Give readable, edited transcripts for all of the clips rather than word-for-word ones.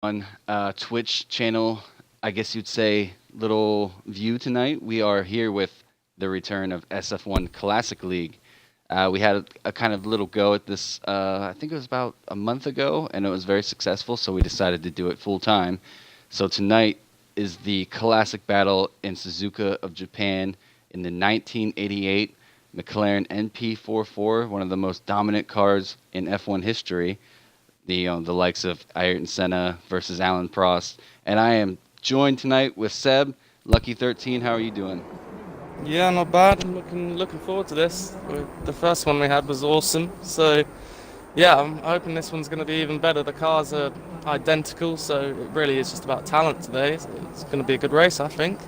On Twitch channel, I guess you'd say, little view tonight. We are here with the return of SF1 Classic League. We had a kind of little go at this, I think it was about a month ago, and it was very successful, so we decided to do it full time. So tonight is the classic battle in Suzuka of Japan in the 1988 Mclaren MP4, one of the most dominant cars in F1 history. The likes of Ayrton Senna versus Alain Prost. And I am joined tonight with Seb, Lucky 13. How are you doing? Yeah, not bad. I'm looking forward to this. The first one we had was awesome. So yeah, I'm hoping this one's going to be even better. The cars are identical, so it really is just about talent today. It's going to be a good race, I think.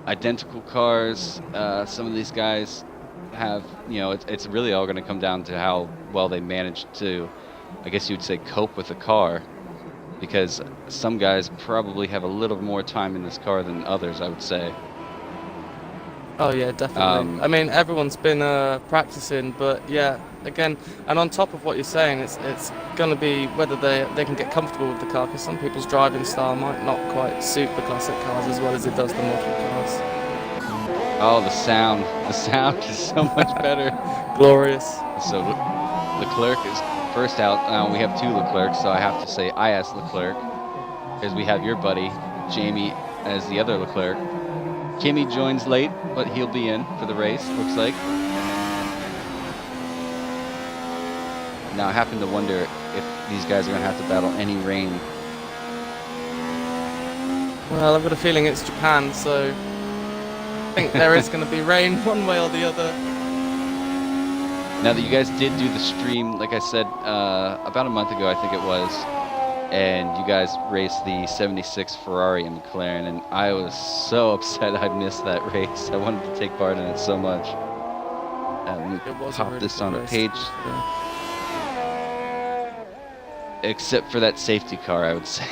Identical cars. Some of these guys have, it's really all going to come down to how well they manage to, I guess you'd say, cope with the car. Because some guys probably have a little more time in this car than others, I would say. Oh yeah, definitely. I mean, everyone's been practicing, but yeah, again, and on top of what you're saying, it's going to be whether they can get comfortable with the car, because some people's driving style might not quite suit the classic cars as well as it does the model cars. Oh, the sound is so much better. Glorious. So Leclerc is first out. Now we have two Leclercs, so I have to say I asked Leclerc, because we have your buddy Jamie as the other Leclerc. Kimi joins late, but he'll be in for the race, looks like. Now I happen to wonder if these guys are going to have to battle any rain. Well, I've got a feeling it's Japan, so I think there is going to be rain one way or the other. Now that you guys did do the stream, like I said, about a month ago, I think it was, and you guys raced the 76 Ferrari in McLaren, and I was so upset I missed that race. I wanted to take part in it so much. Let me pop really this on a page. Yeah. Except for that safety car, I would say.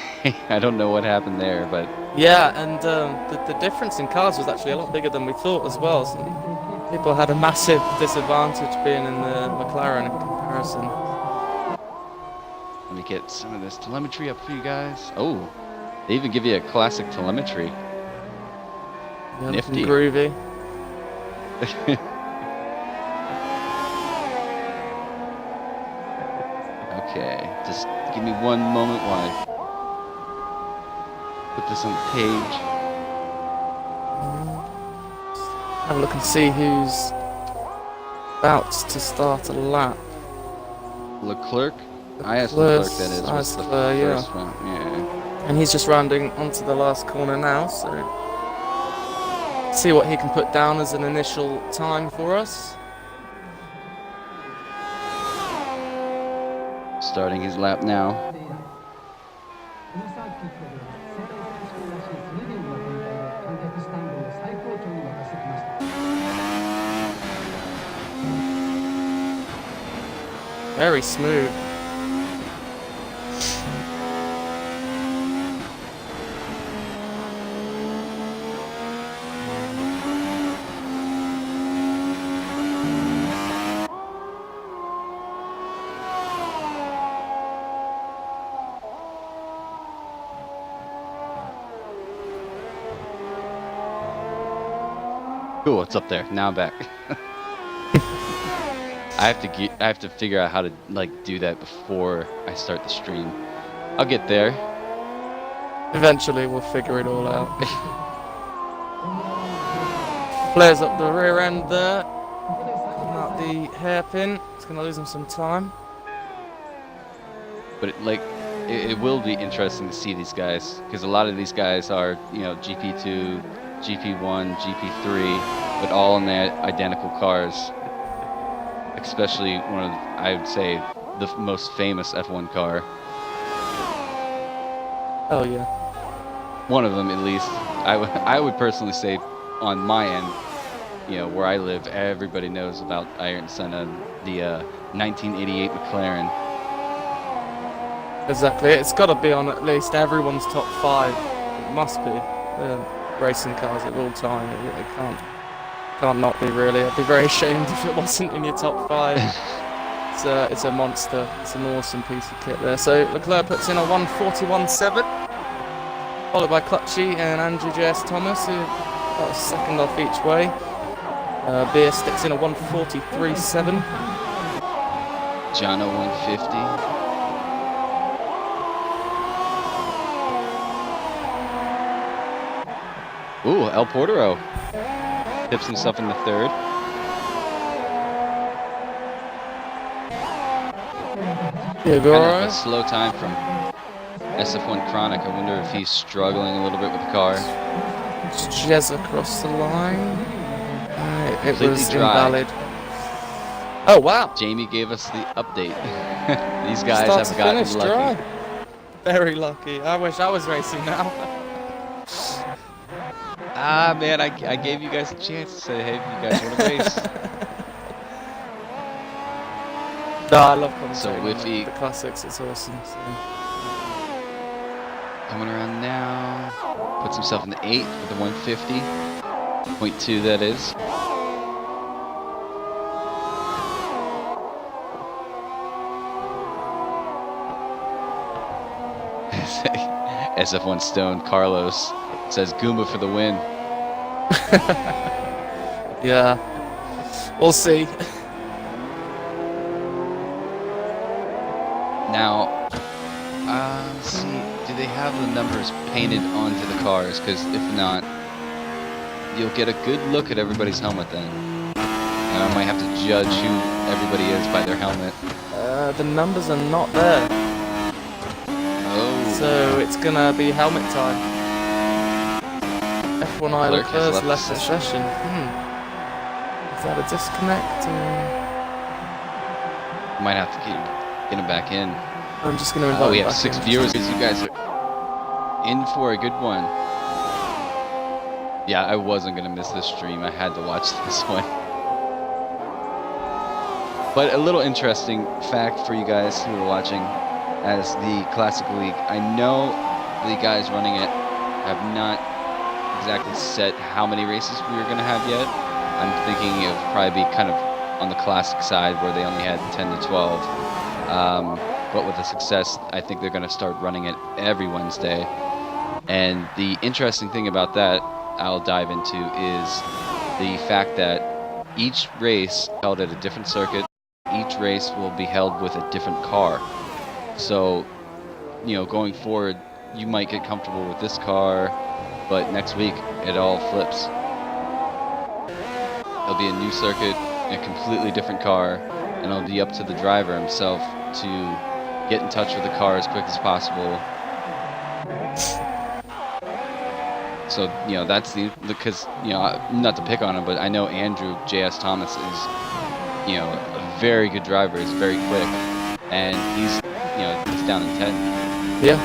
I don't know what happened there, but... Yeah, and the difference in cars was actually a lot bigger than we thought as well. So people had a massive disadvantage being in the McLaren in comparison. Let me get some of this telemetry up for you guys. Oh, they even give you a classic telemetry. Yeah, nifty. Groovy. Okay, just give me one moment while I put this on the page. Have a look and see who's about to start a lap. Leclerc? I asked Leclerc, that is. What's the first one? Yeah. And he's just rounding onto the last corner now, so see what he can put down as an initial time for us. Starting his lap now. Very smooth. Cool, it's up there. Now I'm back. I have to figure out how to do that before I start the stream. I'll get there. Eventually we'll figure it all out. Flares up the rear end there. Out the hairpin. It's gonna lose him some time. But it will be interesting to see these guys, because a lot of these guys are, GP2, GP1, GP3, but all in their identical cars. Especially one of, I would say, the most famous F1 car. Oh yeah. One of them, at least. I would personally say, on my end, where I live, everybody knows about Ayrton Senna, the 1988 McLaren. Exactly. It's got to be on at least everyone's top 5. It must be. Racing cars at all time. It can't not be, really. I'd be very ashamed if it wasn't in your top 5. It's a monster. It's an awesome piece of kit there. So Leclerc puts in a 1:41.7, followed by Clutchy and Andrew J.S. Thomas, who got a second off each way. Beer sticks in a 1:43.7. Jono 150. Ooh, El Portero tips himself in the third. Yeah, Kind of a slow time from SF1 Chronic. I wonder if he's struggling a little bit with the car. Jez across the line. It was dry. invalid. Oh wow! Jamie gave us the update. These guys Start have to gotten finish lucky. dry. Very lucky. I wish I was racing now. Ah man, I gave you guys a chance to say, hey, if you guys want to race. No, I love commentating. So Whiffy the classics. It's awesome. So. coming around now, puts himself in the 8 with the 150.2. That is. SF1 Stone Carlos says Goomba for the win. Yeah, we'll see. Now, let's see, do they have the numbers painted onto the cars? Because if not, you'll get a good look at everybody's helmet then. And I might have to judge who everybody is by their helmet. The numbers are not there. Oh. So it's gonna be helmet time. F1 Idle first left the session. Is that a disconnect? Might have to keep getting him back in. I'm just gonna invite we him have back 6 in. viewers. You guys are in for a good one. Yeah, I wasn't gonna miss this stream. I had to watch this one. But a little interesting fact for you guys who are watching as the Classic League. I know the guys running it have not exactly set how many races we are going to have yet. I'm thinking it would probably be kind of on the classic side where they only had 10 to 12. But with the success, I think they're going to start running it every Wednesday. And the interesting thing about that I'll dive into is the fact that each race held at a different circuit. Each race will be held with a different car. So, you know, going forward, you might get comfortable with this car, but next week it all flips. It'll be a new circuit, a completely different car, and it'll be up to the driver himself to get in touch with the car as quick as possible. So, you know, that's because, you know, not to pick on him, but I know Andrew J.S. Thomas is, you know, a very good driver. He's very quick, and he's, you know, he's down in 10. Yeah.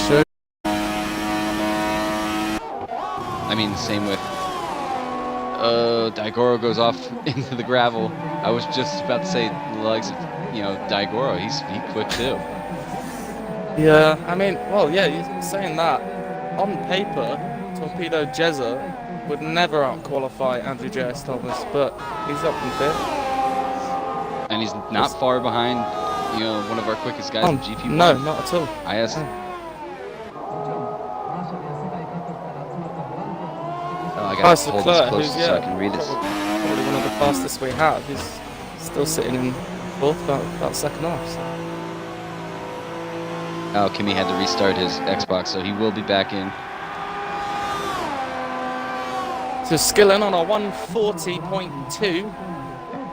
Sure. I mean, same with Daigoro goes off into the gravel. I was just about to say the likes of, you know, Daigoro. He's quick too. Yeah, I mean, well, yeah, you're saying that. On paper, Torpedo Jezza would never out-qualify Andrew J.S. Thomas, but he's up in 5th. And he's not far behind, you know, one of our quickest guys in GP1. No, not at all. IS. No. Oh, I gotta hold this Leclerc, close so I can read this. Probably one of the fastest we have. He's still sitting in 4th, about second off. So. Oh, Kimi had to restart his Xbox, so he will be back in. So Skillen on a 140.2.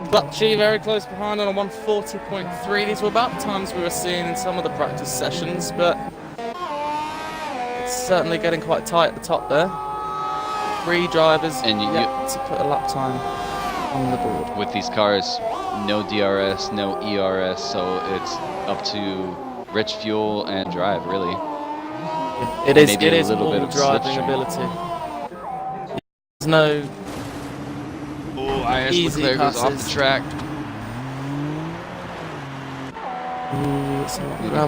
Clutchy very close behind on a 140.3. These were about the times we were seeing in some of the practice sessions, but it's certainly getting quite tight at the top there. 3 drivers and yet to put a lap time on the board. With these cars, no DRS, no ERS, so it's up to rich fuel and drive, really. It is a little all bit of driving slipstream. ability. There's no easy Leclerc goes off the track.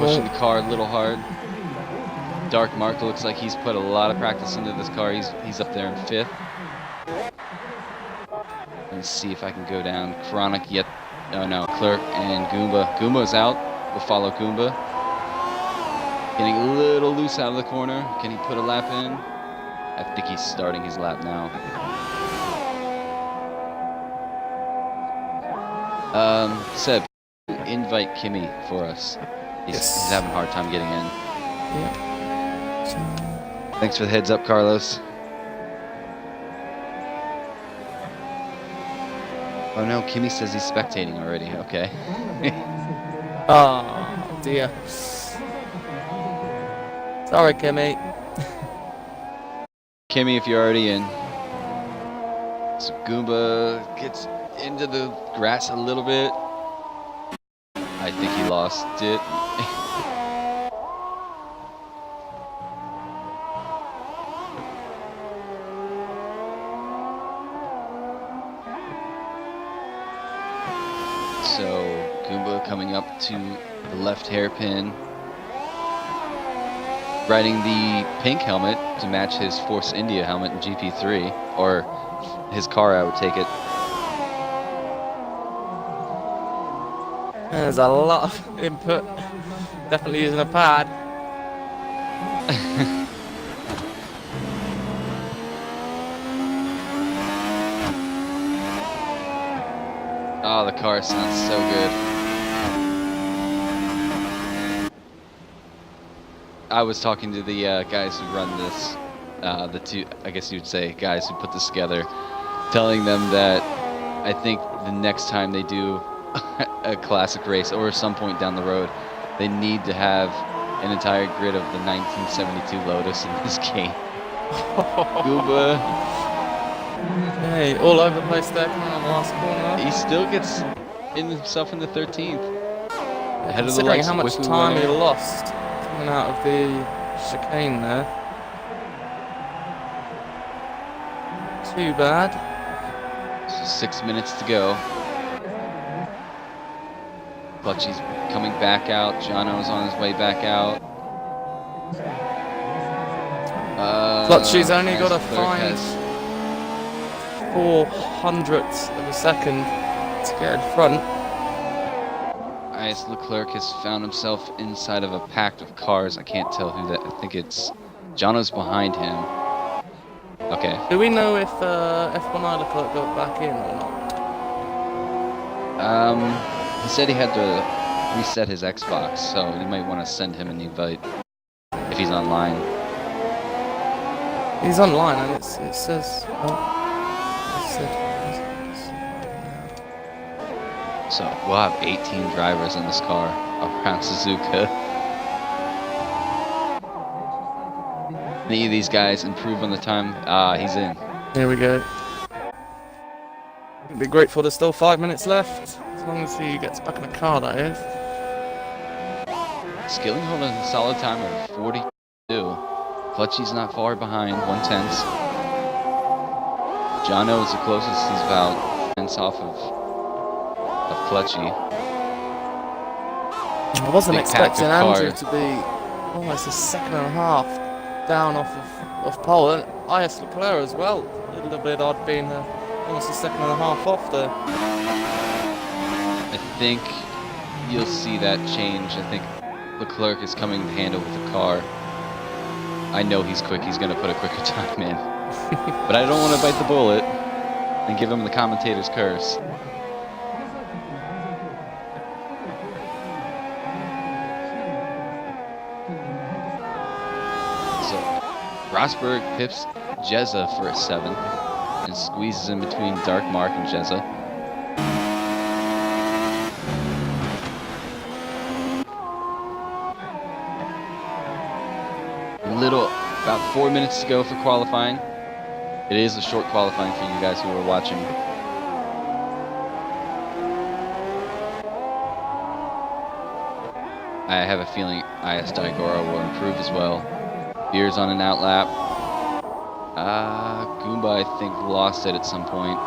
Pushing the car a little hard. Dark Mark looks like he's put a lot of practice into this car. He's up there in 5th. Let's see if I can go down. Chronic yet Oh no, Clerk and Goomba. Goomba's out. We'll follow Goomba. Getting a little loose out of the corner. Can he put a lap in? I think he's starting his lap now. Seb, invite Kimmy for us. He's having a hard time getting in. Yeah. Thanks for the heads up, Carlos. Oh no, Kimmy says he's spectating already. Okay. Oh dear. Sorry, Kimmy. Kimmy, if you're already in. So Goomba gets into the grass a little bit. I think he lost it. So Goomba coming up to the left hairpin, riding the pink helmet to match his Force India helmet in GP3, or his car, I would take it. There's a lot of input. Definitely using a pad. Oh, the car sounds so good. I was talking to the guys who run this, the two, I guess you'd say, guys who put this together, telling them that I think the next time they do a classic race, or some point down the road, they need to have an entire grid of the 1972 Lotus in this game. Goomba. Hey, all over the place there, coming on the last corner. He still gets himself in the 13th. Ahead of the Considering lights, how much quickly time he winning. lost coming out of the chicane there. Too bad. So 6 minutes to go. Clutchy's coming back out. Jono's on his way back out. Clutchy's only got to Clerk find has 400ths of a second to get in front. As Leclerc has found himself inside of a pack of cars. I can't tell who that. I think it's Jono's behind him. Okay. Do we know if F1 Leclerc got back in or not? He said he had to reset his Xbox, so you might want to send him an invite if he's online. He's online and it says. Oh, it said. So we'll have 18 drivers in this car around Suzuka. Any of these guys improve on the time? He's in. Here we go. Be grateful there's still 5 minutes left, as long as he gets back in the car, that is. Skilling holding a solid time of 42. Clutchy's not far behind, 1/10. Jono is the closest. He's about 10 off of Clutchy. I wasn't Big pack expecting of Andrew cars. to be almost a second and a half down off of pole, and IS Leclerc as well. A little bit odd being almost a second and a half off there. I think you'll see that change. I think Leclerc is coming to handle with the car. I know he's quick. He's going to put a quicker time in. But I don't want to bite the bullet and give him the commentator's curse. So Rosberg pips Jezza for a 7 and squeezes in between Dark Mark and Jezza. About 4 minutes to go for qualifying. It is a short qualifying for you guys who are watching. I have a feeling IS Daigoro will improve as well. Beer's on an outlap. Goomba, I think, lost it at some point.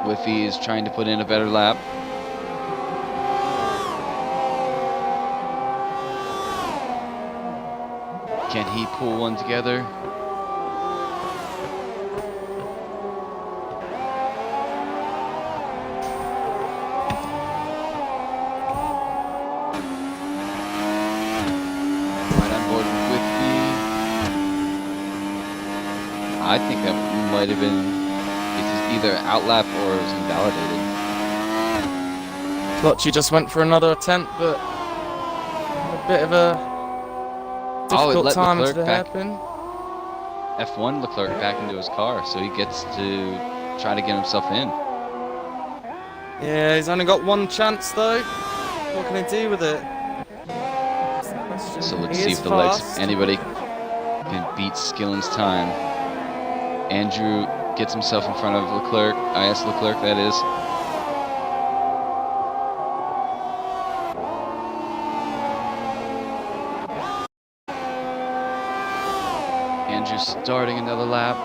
Whiffy is trying to put in a better lap. Can he pull one together? I think that might have been either outlap or it was invalidated. Clutchy just went for another attempt, but a bit of a difficult time into the hairpin. F1 Leclerc back into his car, so he gets to try to get himself in. Yeah, he's only got one chance though. What can he do with it? So let's see if the legs of anybody can beat Skillen's time. Andrew gets himself in front of Leclerc, IS Leclerc that is. Andrew starting another lap.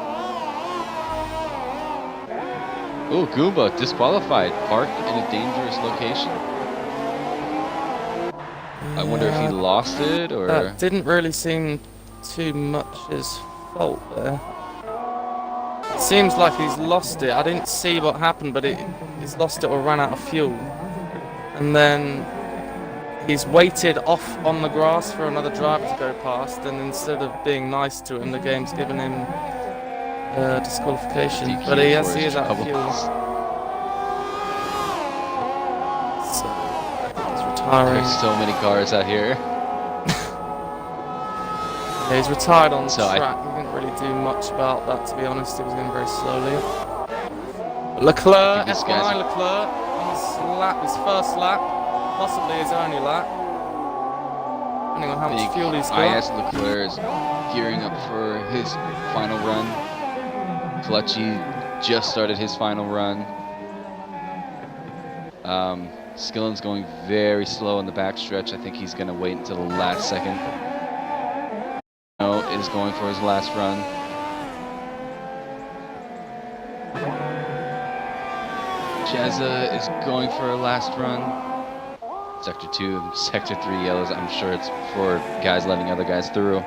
Oh, Goomba disqualified, parked in a dangerous location. I wonder if he lost it or... That didn't really seem too much his fault there. It seems like he's lost it. I didn't see what happened, but he's lost it or ran out of fuel. And then he's waited off on the grass for another driver to go past, and instead of being nice to him, the game's given him disqualification. DQ, but he is out of fuel. So, he's retiring. There's so many cars out here. Yeah, he's retired on the track. He didn't really do much about that, to be honest. He was going very slowly. Leclerc, F1 Leclerc, on his first lap, possibly his only lap, depending on how much fuel he's got. IS Leclerc is gearing up for his final run. Clutchy just started his final run. Skillen's going very slow in the backstretch. I think he's going to wait until the last second. Is going for his last run. Jezza is going for her last run. Sector 2, Sector 3 yellows. I'm sure it's for guys letting other guys through.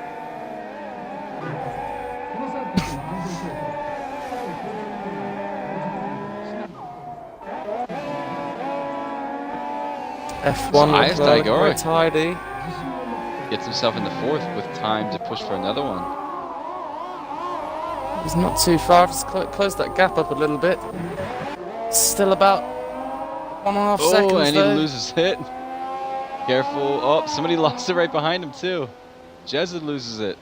F1 Leclerc, quite tidy. Gets himself in the fourth with time to push for another one. He's not too far. Just closed that gap up a little bit. Still about 1.5 seconds. Oh, and he loses it. Careful. Oh, somebody lost it right behind him too. Jezza loses it.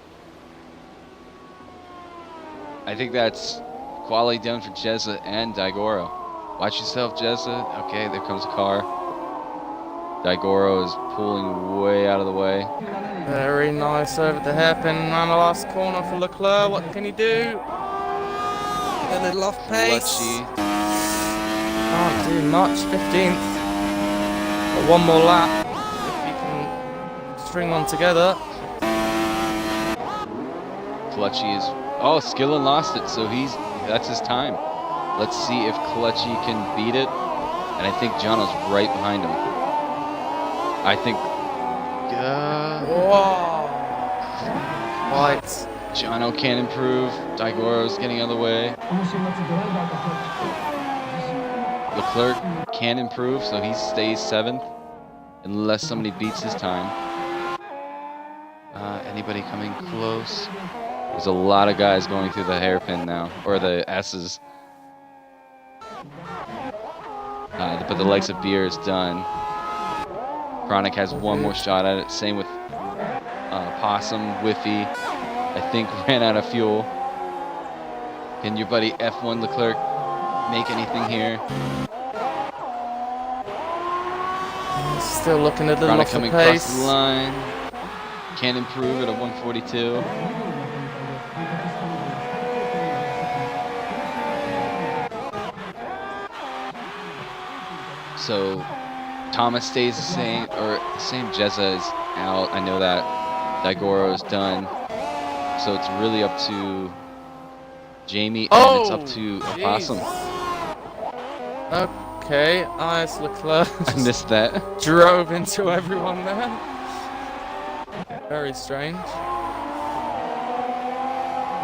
I think that's quality down for Jezza and Daigoro. Watch yourself, Jezza. Okay, there comes a car. Daigoro is pulling way out of the way. Very nice over the hairpin around the last corner for Leclerc. What can he do? A little off pace. Can't do much. 15th. But one more lap if he can string one together. Clutchy is... Oh, Skillen lost it, so that's his time. Let's see if Clutchy can beat it. And I think Jono's right behind him. I think... Whoa! Right. Jono can't improve. Daigoro's getting out of the way. Leclerc can't improve, so he stays 7th. Unless somebody beats his time. Anybody coming close? There's a lot of guys going through the hairpin now. Or the S's. But the likes of Beer is done. Chronic has one more shot at it. Same with Possum, Whiffy. I think ran out of fuel. Can your buddy F1 Leclerc make anything here? Still looking a little Chronic off the coming pace. across the line. Can't improve at a 142. So Thomas stays the same, or same. Jezza is out. I know that. Daigoro is done. So it's really up to Jamie, and it's up to Opossum. Okay, IS Leclerc. I missed that. Drove into everyone there. Very strange.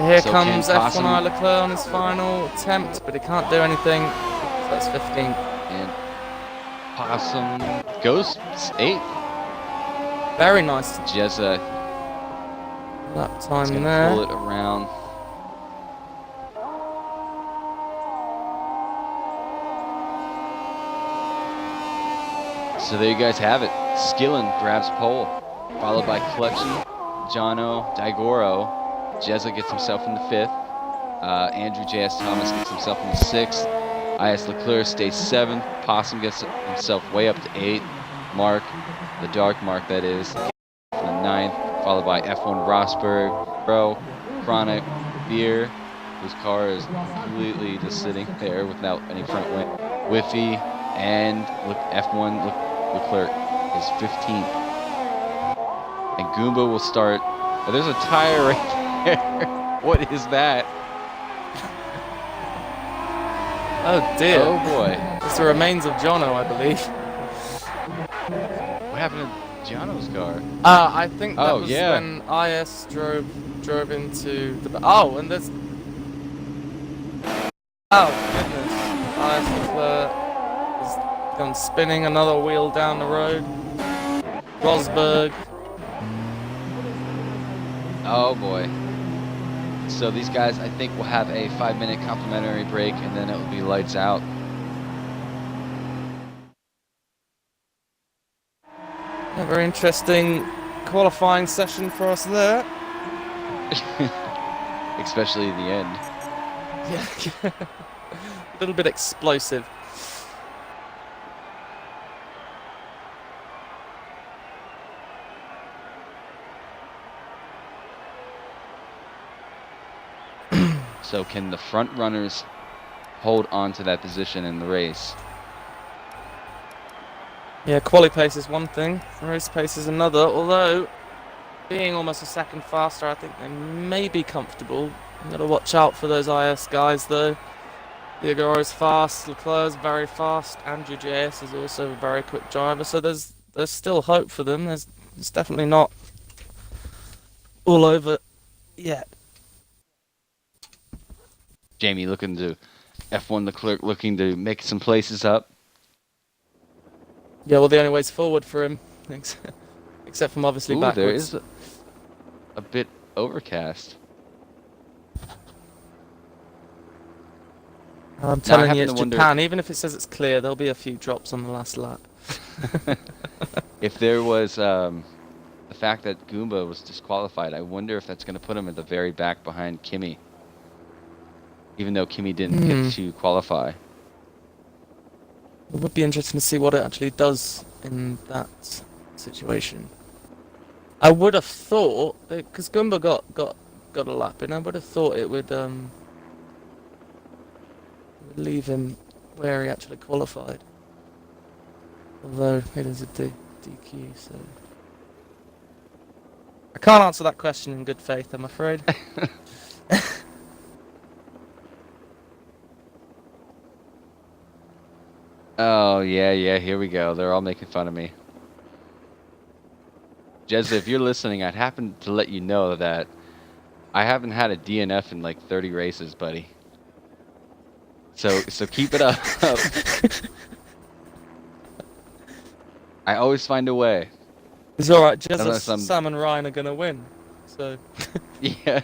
Here comes F1 Leclerc on his final attempt, but he can't do anything. So that's 15th. And Possum goes 8th. Very nice. Jezza Lap time there. pull it around. So there you guys have it. Skillen grabs pole, followed by Clutchy, Jono, Daigoro. Jezza gets himself in the 5th. Andrew J.S. Thomas gets himself in the 6th. I.S. Leclerc stays 7th. Possum gets himself way up to 8th. Mark, the dark Mark that is, in the 9th, followed by F1 Rosberg, Bro, Chronic, Beer, whose car is completely just sitting there without any front wing. Whiffy, and F1 Leclerc is 15th. And Goomba will start. Oh, there's a tire right there. What is that? Oh dear. Oh boy. It's the remains of Jono, I believe. What happened to Giano's car? I think that was yeah. when IS drove into the. Oh, and there's. Oh goodness. IS has gone spinning another wheel down the road. Rosberg. Oh boy. So these guys, I think, will have a 5-minute complimentary break, and then it will be lights out. A very interesting qualifying session for us there. Especially the end. Yeah. A little bit explosive. So can the front runners hold on to that position in the race? Yeah, quali pace is one thing, race pace is another, although being almost a second faster, I think they may be comfortable. You've got to watch out for those IS guys though. Diagoro's fast, Leclerc's very fast, Andrew JS is also a very quick driver, so there's still hope for them. It's definitely not all over yet. Jamie looking to F1 Leclerc looking to make some places up. Yeah, well, the only way's forward for him, except from obviously backwards. There is a bit overcast. I'm telling you, it's Japan. Even if it says it's clear, there'll be a few drops on the last lap. If there was the fact that Goomba was disqualified, I wonder if that's going to put him at the very back behind Kimi. Even though Kimi didn't get to qualify. It would be interesting to see what it actually does in that situation. I would have thought, because Goomba got a lap in, I would have thought it would leave him where he actually qualified. Although it is a DQ, so I can't answer that question in good faith, I'm afraid. Oh, yeah, here we go. They're all making fun of me. Jezza, if you're listening, I'd happen to let you know that I haven't had a DNF in like 30 races, buddy. So keep it up. I always find a way. It's alright, Jezza, Sam and Ryan are going to win. So yeah.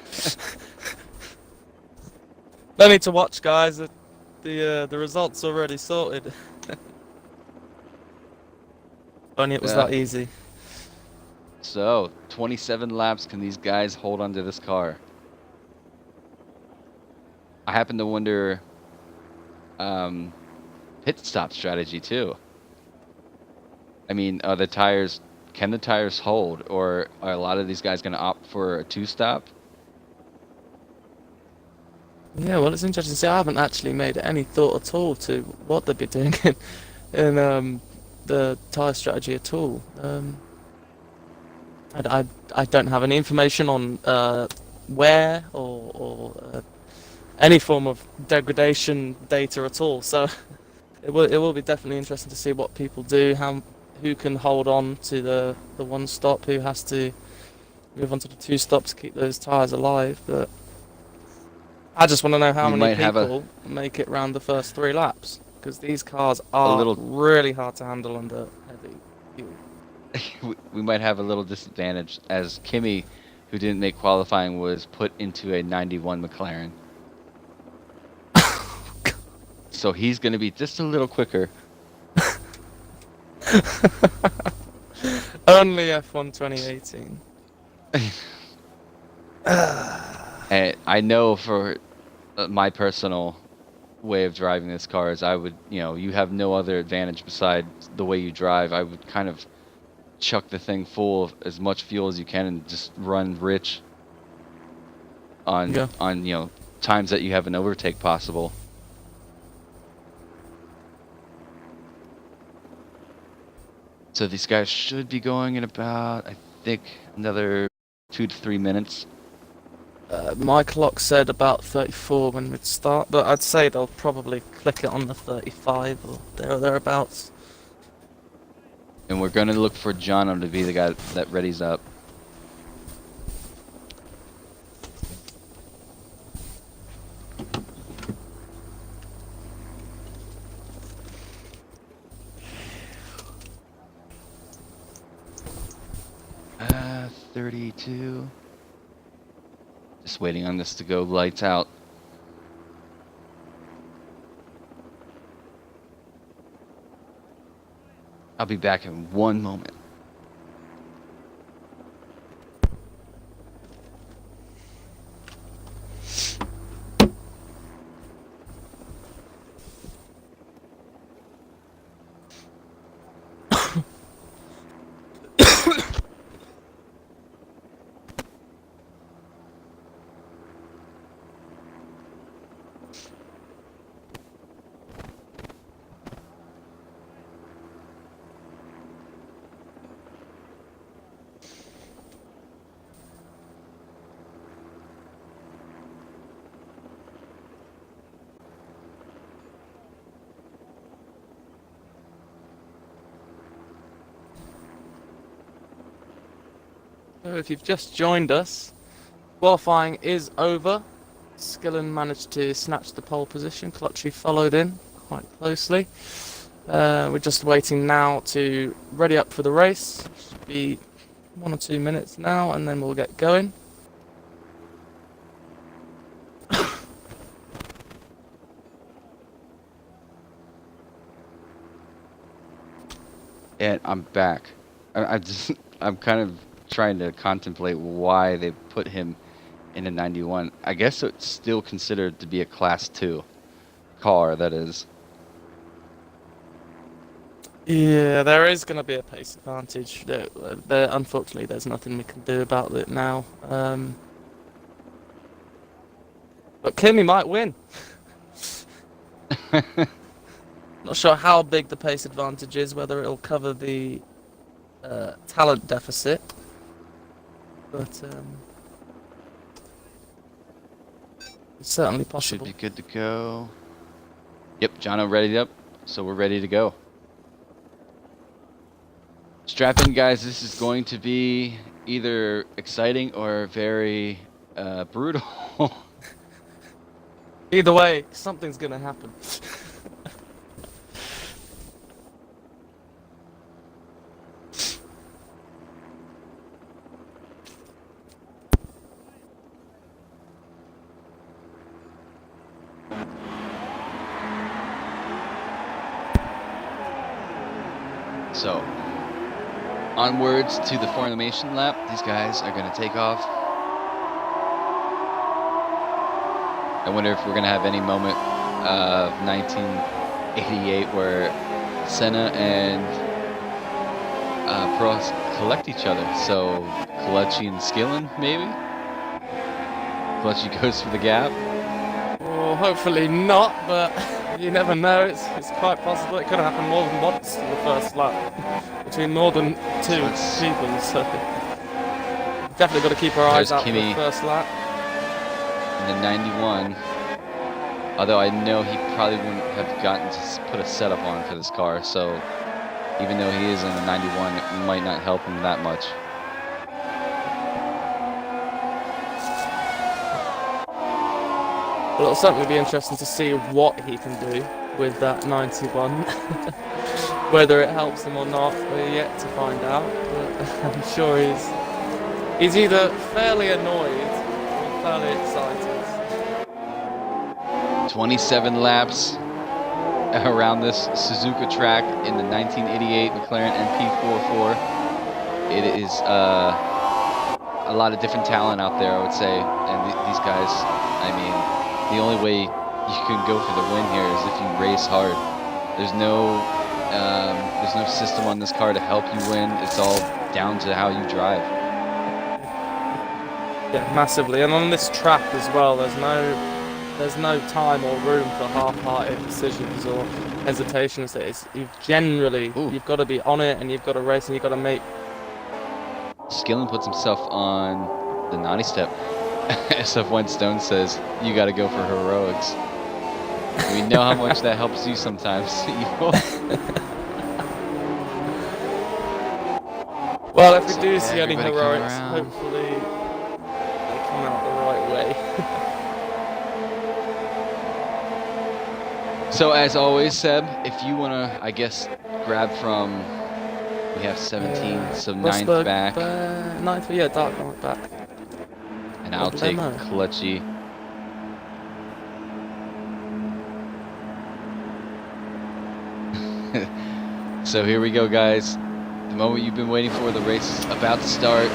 No need to watch, guys. The results already sorted. Only it was that easy. So 27 laps can these guys hold onto this car? I happen to wonder pit stop strategy too. I mean, can the tires hold, or are a lot of these guys going to opt for a 2-stop? Yeah, well, it's interesting to see. I haven't actually made any thought at all to what they'd be doing in the tyre strategy at all. I don't have any information on where or any form of degradation data at all. So it will be definitely interesting to see what people do, who can hold on to the 1-stop, who has to move on to the 2-stop to keep those tyres alive. But I just want to know how many people make it round the first 3 laps, because these cars are really hard to handle under heavy fuel. We might have a little disadvantage, as Kimi, who didn't make qualifying, was put into a 91 McLaren. So he's going to be just a little quicker. Only F1 2018. And I know for my personal way of driving this car is I would, you have no other advantage besides the way you drive. I would kind of chuck the thing full of as much fuel as you can and just run rich on Yeah. times that you have an overtake possible. So these guys should be going in about, I think, another 2 to 3 minutes. My clock said about 34 when we'd start, but I'd say they'll probably click it on the 35 or there or thereabouts. And we're going to look for Jono to be the guy that readies up. Uh, 32. Just waiting on this to go lights out. I'll be back in one moment. So if you've just joined us, qualifying is over. Skillen managed to snatch the pole position. Clutchy followed in quite closely. We're just waiting now to ready up for the race. Should be 1 or 2 minutes now, and then we'll get going. And I'm back. I'm kind of trying to contemplate why they put him in a 91. I guess it's still considered to be a Class 2 car, that is. Yeah, there is going to be a pace advantage. Unfortunately, there's nothing we can do about it now. But Kimi might win. Not sure how big the pace advantage is, whether it'll cover the talent deficit. But it's certainly possible. Should be good to go. Yep, Jono ready up, so we're ready to go. Strap in, guys. This is going to be either exciting or very brutal. Either way, something's going to happen. So, onwards to the formation lap. These guys are going to take off. I wonder if we're going to have any moment of 1988 where Senna and Prost collect each other. So, Clutchy and Skillen, maybe? Clutchy goes for the gap. Well, hopefully not, but you never know. It's quite possible. It could happen more than once in the first lap between more than two people. So definitely got to keep our eyes out for the first lap. In the 91. Although I know he probably wouldn't have gotten to put a setup on for this car, so even though he is in the 91, it might not help him that much. Well, it'll certainly be interesting to see what he can do with that 91. Whether it helps him or not, we're yet to find out. But I'm sure he's either fairly annoyed or fairly excited. 27 laps. around this Suzuka track in the 1988 McLaren MP4. It is a lot of different talent out there, I would say, and these guys, I mean, the only way you can go for the win here is if you race hard. There's no system on this car to help you win. It's all down to how you drive. Yeah, massively, and on this track as well, there's no time or room for half-hearted decisions or hesitations. You've got to be on it, and you've got to race, and you've got to make. Skillen puts himself on the naughty step. SF1 Stone says, you got to go for heroics. We know how much that helps you sometimes. Well, if we do see any heroics, hopefully they come out the right way. So as always, Seb, if you want to, I guess, grab from, we have 17, so Rosberg, 9th back. 9th, yeah, Dark Knight back. And I'll take Clutchy. So here we go, guys. The moment you've been waiting for, the race is about to start.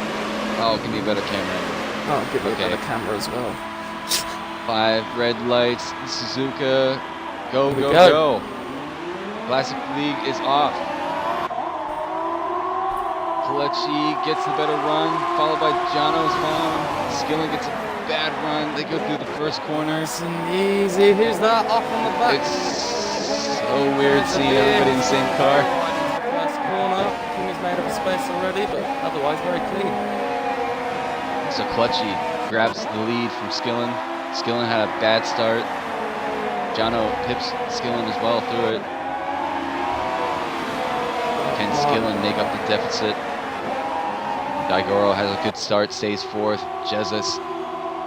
Oh, give me a better camera. Oh, give me a better camera as well. 5 red lights, Suzuka. Go, go, go. Classic League is off. Clutchy gets the better run, followed by Jono's phone. Skillen gets a bad run. They go through the first corner. It's easy. Who's that off on the back? It's so weird seeing everybody in the same car. First corner. Kimmy's made up space already, but otherwise very clean. So Clutchy grabs the lead from Skillen. Skillen had a bad start. Jono pips Skillen as well through it. Can Skillen make up the deficit? Daigoro has a good start, stays 4th. Jesus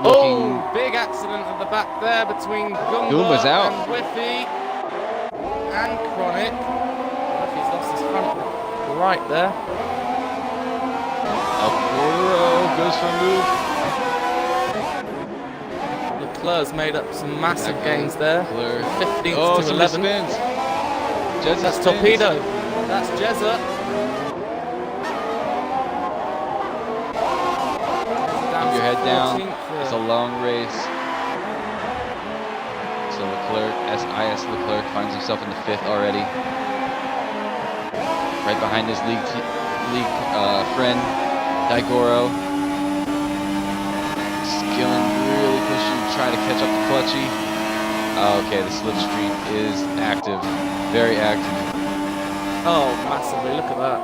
looking... Oh, big accident at the back there between Goomba's out. And Whiffy and Chronic. Whiffy's lost his front right there. Alpuro goes for a move. Leclerc's made up some massive gains there. 15th to 11th. Spins. That's Torpedo. That's Jezza. Keep your head down. It's a long race. So Leclerc, SIS Leclerc finds himself in the 5th already. Right behind his league friend, Daigoro. Skillen really pushing to try to catch up to Clutchy. Okay, the slipstream is active. Very active. Oh, massively. Look at that.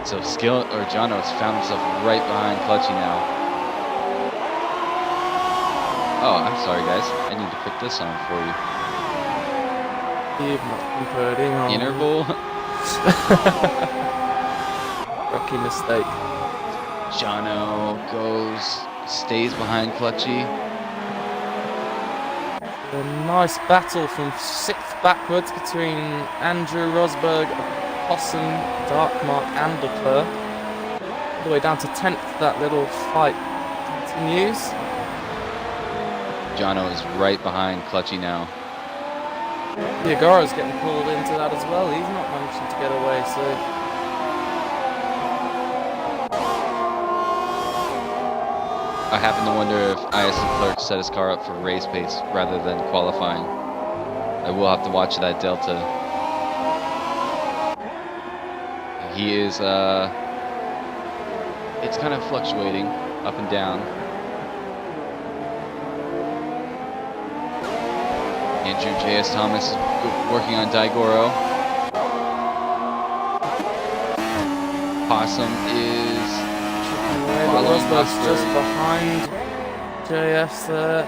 So Jono has found himself right behind Clutchy now. Oh, I'm sorry, guys. I need to put this on for you. You've not been putting on. Interval. Rookie mistake. Jono stays behind Clutchy. A nice battle from 6th backwards between Andrew Rosberg, Possum, Darkmark and Leclerc. All the way down to 10th, that little fight continues. Jono is right behind Clutchy now. Diagoro's getting pulled into that as well. He's not managing to get away, so... I happen to wonder if IS Leclerc set his car up for race pace rather than qualifying. I will have to watch that delta. He is, it's kind of fluctuating up and down. Andrew J.S. Thomas is working on Daigoro. Possum is following Rosberg's just behind JS there.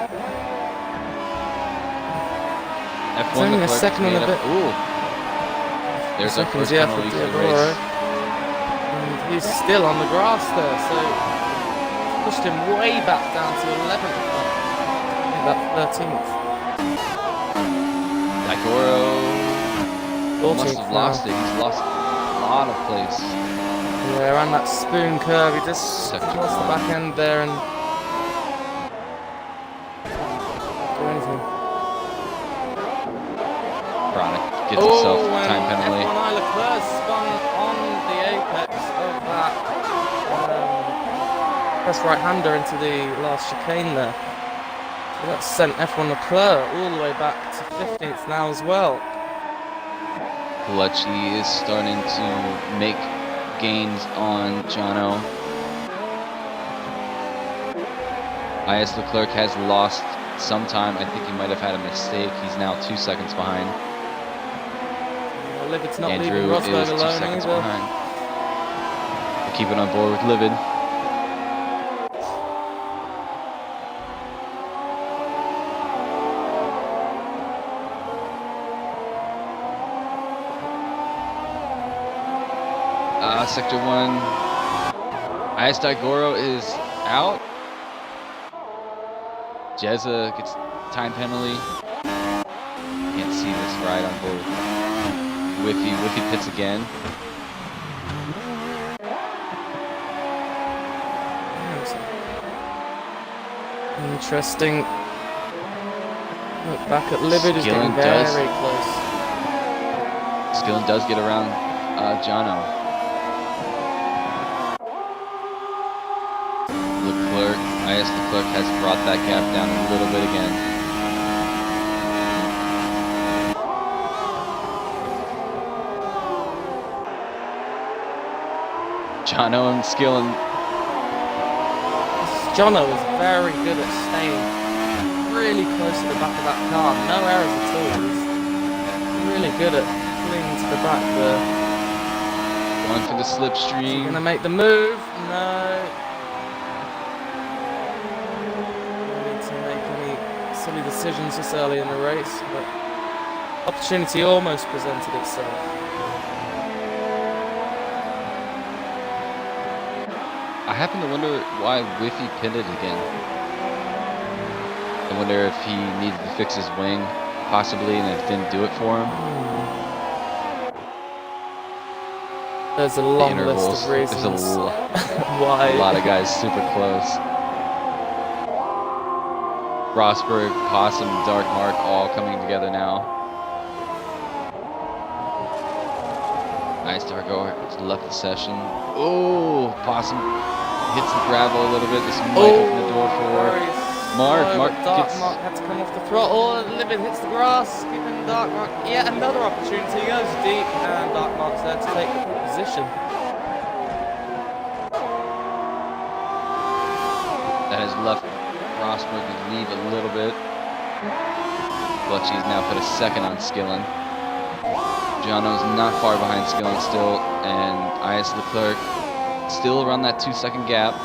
F1 only a second and a bit. Ooh. There's our first penalty for the race. And he's still on the grass there, so pushed him way back down to 11th. That 13th. Daigoro must have lost it. now. He's lost a lot of place. Yeah, around that spoon curve, he just lost the back end there and do anything. gets himself time and penalty. F1 Leclerc spun on the apex of that press right-hander into the last chicane there. So that sent F1 Leclerc all the way back to 15th now as well. Clutchy is starting to make gains on Jono. IS Leclerc has lost some time. I think he might have had a mistake. He's now 2 seconds behind. Livid's not Andrew leaving Rosberg is 2 alone seconds either. behind. We'll keep it on board with Livid. Sector 1. IS Daigoro is out. Jezza gets time penalty. Can't see this ride on board. Whiffy pits again. Interesting. Look back at Livid is getting very close. Skillen does get around Jono. IS Leclerc has brought that gap down a little bit again. Jono and Skillen. Jono is very good at staying really close to the back of that car. No errors at all. He's really good at clinging to the back there. Going for the slipstream. Gonna make the move. No. Silly decisions this early in the race, but opportunity almost presented itself. I happen to wonder why Whiffy pitted again. I wonder if he needed to fix his wing, possibly, and it didn't do it for him. There's a long list of reasons why. A lot of guys super close. Rosberg, Possum, Dark Mark all coming together now. Nice Darko has left the session. Oh, Possum hits the gravel a little bit. This might open the door for Mark. Mark Dark Mark had to come off the throttle. Livid hits the grass, giving Dark Mark yet another opportunity. He goes deep, and Dark Mark's there to take the position. That has left Rosberg to leave a little bit. Clutchy's now put a second on Skillen. Jono's not far behind Skillen still, and IS Leclerc still around that 2 second gap.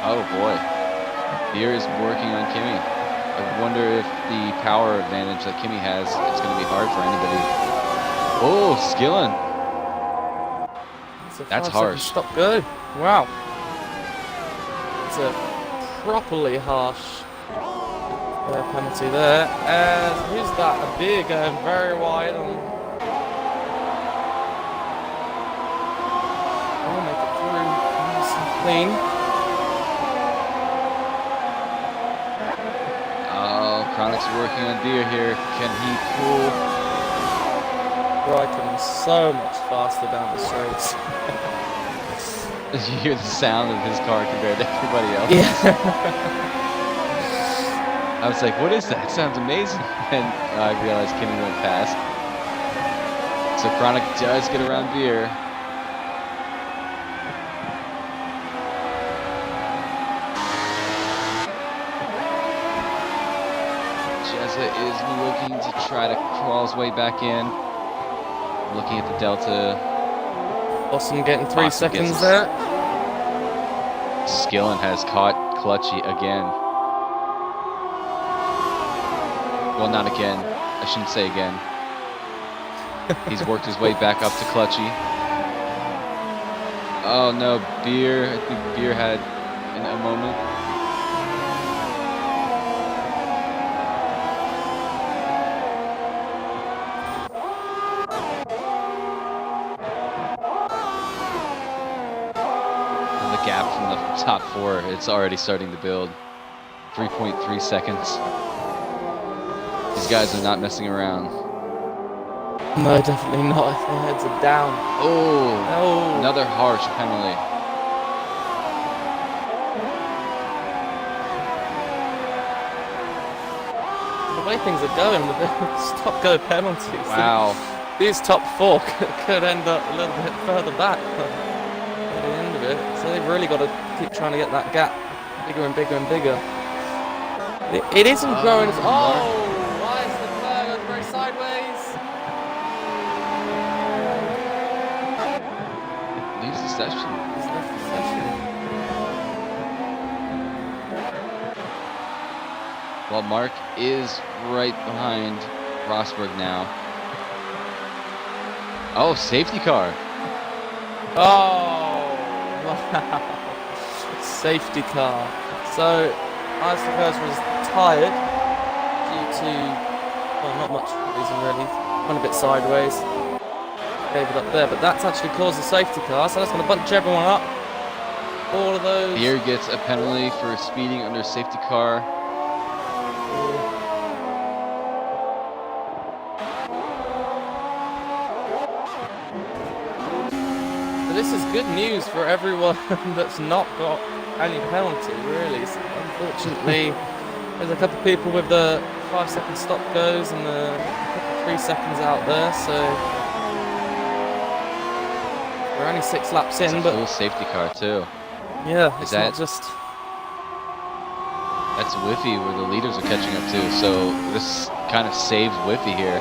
Oh boy. Beer is working on Kimi. I wonder if the power advantage that Kimi has is going to be hard for anybody. Oh, Skillen. That's harsh. Stop go. Wow. It's a properly harsh penalty there. And who's that? A beer going very wide on. Oh, make it through nice and clean. Oh, Chronic's working on Beer here. Can he pull? Ayrton so much faster down the straights. You hear the sound of his car compared to everybody else. Yeah. I was like, what is that? It sounds amazing. And I realized Kimi went past. So Chronic does get around Beer. Jezza is looking to try to crawl his way back in. Looking at the Delta. Awesome, getting 3 seconds there. Skillen has caught Clutchy again. Well, not again. I shouldn't say again. He's worked his way back up to Clutchy. Oh no, Beer. I think Beer had a moment. Gap from the top 4, it's already starting to build. 3.3 seconds. These guys are not messing around. No, definitely not. If their heads are down. Oh, another harsh penalty. The way things are going with the stop-go penalties. Wow. These top four could end up a little bit further back at the end of it. So they've really got to keep trying to get that gap bigger and bigger and bigger. It isn't growing as... Oh! Why is the flag going very sideways? Leaves the session. He's left the session. Well, Mark is right behind Rosberg now. Oh, safety car. Oh, wow. Safety car. So, Ayrton was tired due to, well, not much reason really. Went a bit sideways. Gave it up there, but that's actually caused a safety car, so that's going to bunch everyone up. All of those. Here gets a penalty for speeding under safety car. This is good news for everyone that's not got any penalty, really. So unfortunately, there's a couple of people with the 5-second stop goes and the 3 seconds out there, so we're only 6 laps in. But full safety car too. Yeah, it's not just. That's Whiffy where the leaders are catching up to. So this kind of saves Whiffy here.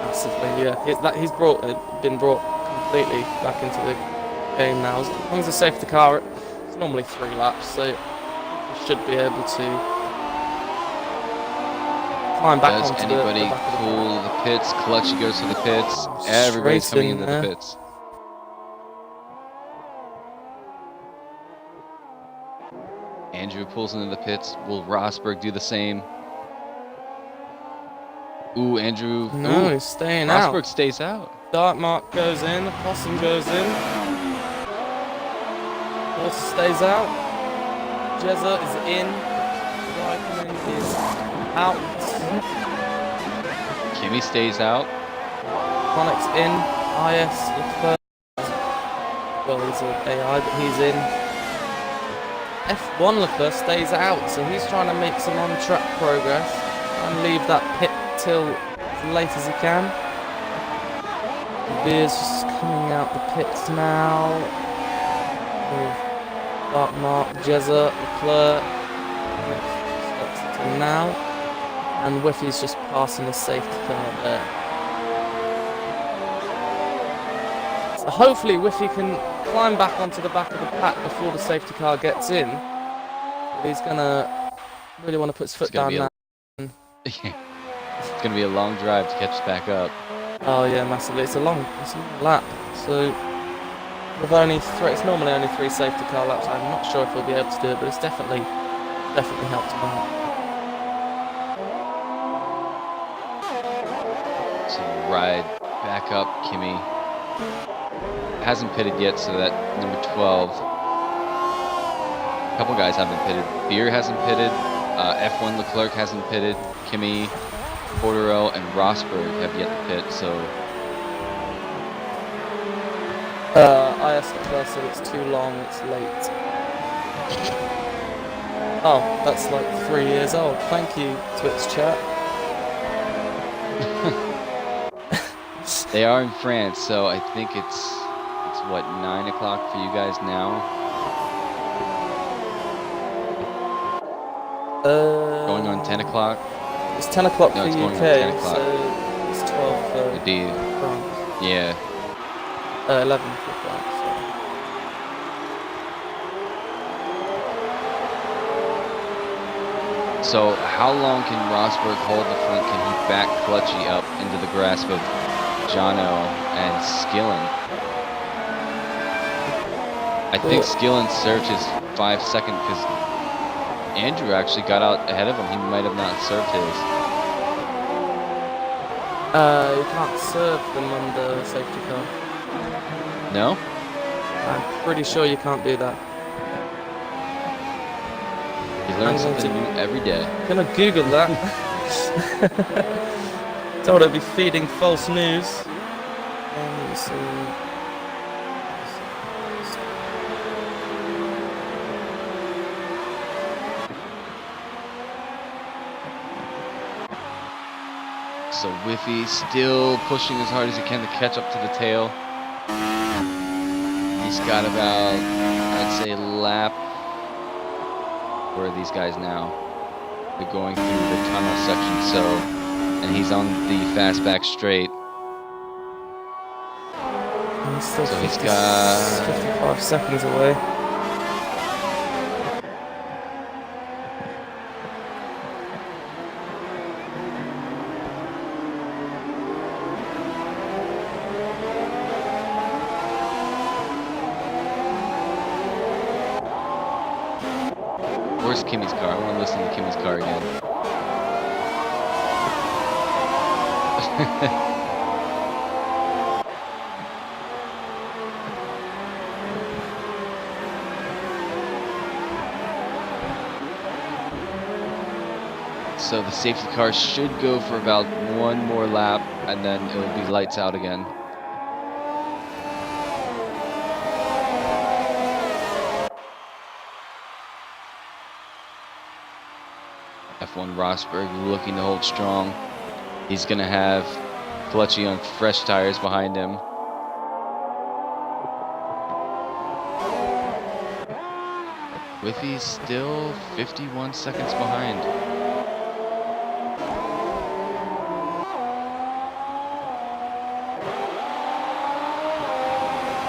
Massively, yeah. He's been brought completely back into the game now. As long as the safety car, it's normally 3 laps, so you should be able to climb back Does onto anybody the back of the cool the pits? Clutchy goes to the pits. Everybody's coming into the pits. Andrew pulls into the pits. Will Rosberg do the same? Ooh, Andrew. No, ooh, he's staying out. Rosberg stays out. Dark Mark goes in. Possum goes in. Horse stays out. Jezza is in. Raikkonen is out. Kimi stays out. Connick's in. IS Leclerc. Well, he's an AI, but he's in. F1 Leclerc stays out, so he's trying to make some on-track progress and leave that pit till as late as he can. Beer's just coming out the pits now. With Dark Mark, Jezza, Leclerc. Stops until now. And Whiffy's just passing the safety car there. So hopefully Whiffy can climb back onto the back of the pack before the safety car gets in. He's gonna really want to put his foot down now. It's gonna be a long drive to catch back up. Oh yeah, massively. It's a long lap. So with it's normally only 3 safety car laps. I'm not sure if he'll be able to do it, but it's definitely helped him out. So ride back up, Kimi. Hasn't pitted yet, so that number 12. A couple guys haven't pitted. Beer hasn't pitted. F1 Leclerc hasn't pitted. Kimi, Portero, and Rosberg have yet to pit. So IS Leclerc said it's too long. It's late. Oh, that's like 3 years old. Thank you, Twitch chat. they are in France, so I think it's what, 9 o'clock for you guys now? Going on 10 o'clock? It's 10 o'clock for it's going UK, on 10 o'clock. so it's 12 for It'd be, France. yeah. 11 for France. So how long can Rosberg hold the front? Can he back Clutchy up into the grasp of Jono and Skillen? I think Skillen served his 5 second because Andrew actually got out ahead of him. He might have not served his. You can't serve them under safety car. No? I'm pretty sure you can't do that. You learn something new every day. I'm gonna Google that. Don't want to be feeding false news. Let me see. So Whiffy still pushing as hard as he can to catch up to the tail. He's got about, I'd say, a lap. Where are these guys now? They're going through the tunnel section, so, and he's on the fastback straight. He's still so he's got 55 seconds away. Where's Kimmy's car? I want to listen to Kimmy's car again. So the safety car should go for about one more lap, and then it'll be lights out again. F1 Rosberg looking to hold strong. He's going to have Clutchy on fresh tires behind him. Whiffy's still 51 seconds behind.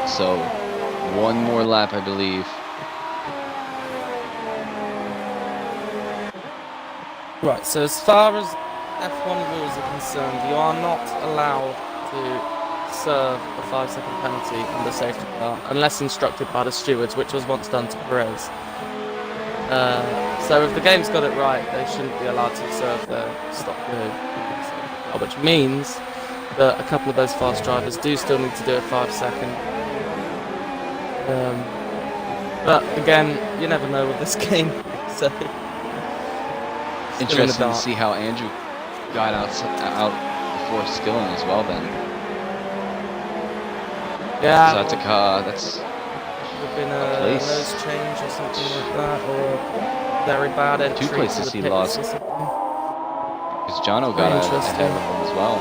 So, one more lap, I believe. Right, so as far as F1 rules are concerned, you are not allowed to serve a 5-second penalty on the safety car unless instructed by the stewards, which was once done to Perez. So if the game's got it right, they shouldn't be allowed to serve their stop go, which means that a couple of those fast drivers do still need to do a 5-second. But again, you never know with this game, so... Interesting to see how Andrew got out before Skillen as well then. Yeah. So that's should have been a nose change or something like that, or very bad entry. 2 places he lost. Because Jono got ahead of him as well.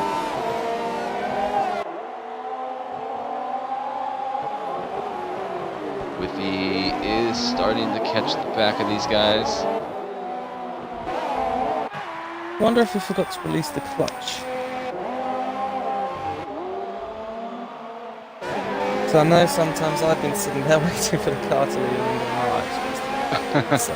Whiffy is starting to catch the back of these guys. I wonder if he forgot to release the clutch. So I know sometimes I've been sitting there waiting for the car to leave and going, alright, so.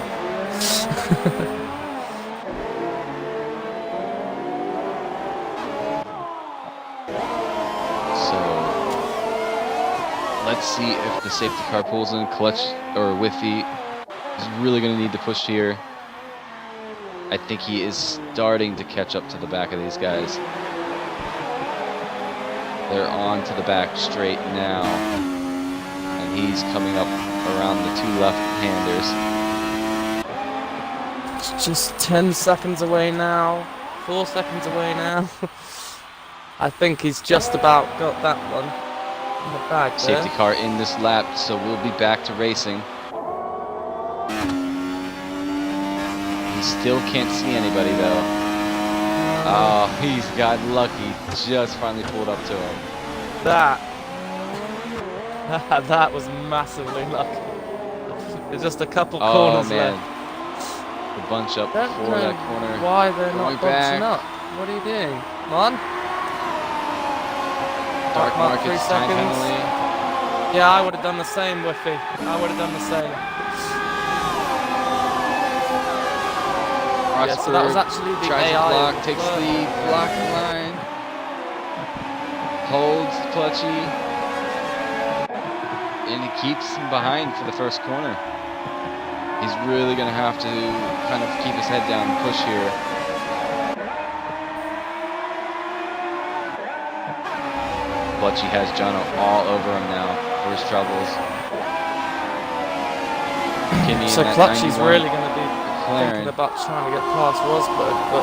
Let's see if the safety car pulls in. Clutch or Whiffy is really going to need to push here. I think he is starting to catch up to the back of these guys. They're on to the back straight now. And he's coming up around the 2 left-handers. It's just 10 seconds away now. 4 seconds away now. I think he's just about got that one in the bag there. Safety car in this lap, so we'll be back to racing. He still can't see anybody though. Oh, he's got lucky. Just finally pulled up to him. That was massively lucky. There's just a couple corners left. The bunch up before that corner. Why they're not bunching up? What are you doing? Come on. Dark markets, time penalty. Yeah, I would have done the same, Whiffy. I would have done the same. Yeah, so that was actually the tries AI. To block, takes the blocking line. Holds Clutchy. And he keeps him behind for the first corner. He's really going to have to kind of keep his head down and push here. Clutchy has Jono all over him now for his troubles. So Clutchy's really going to be thinking about trying to get past Rosberg, but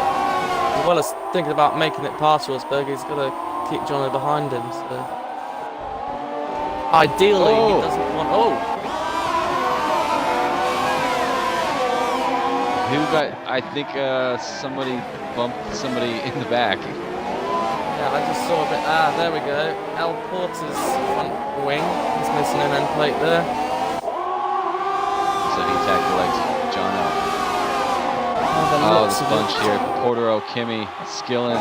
as well as thinking about making it past Rosberg, he's got to keep Jono behind him. So ideally, he doesn't want. Who got? I think somebody bumped somebody in the back. Yeah, I just saw a bit. There we go. L Porter's front wing. He's missing an end plate there. So he tagged the legs of Jono. Oh, this bunch here. Portero, Kimi, Skillen.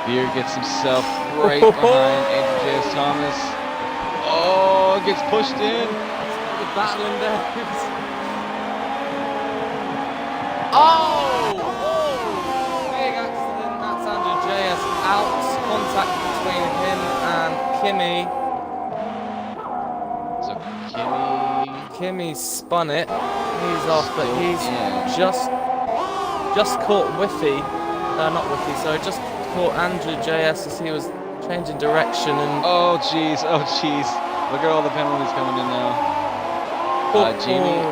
Beer gets himself right behind Andrew J.S. Thomas. Oh, gets pushed in. The battling there. Oh! Big accident. That's Andrew J.S. out. Contact between him and Kimi. So Kimi spun it. He's off, but he's just caught Whiffy. Not Whiffy, sorry, just caught Andrew J.S. as he was changing direction and. Oh jeez. Look at all the penalties coming in now. Jamie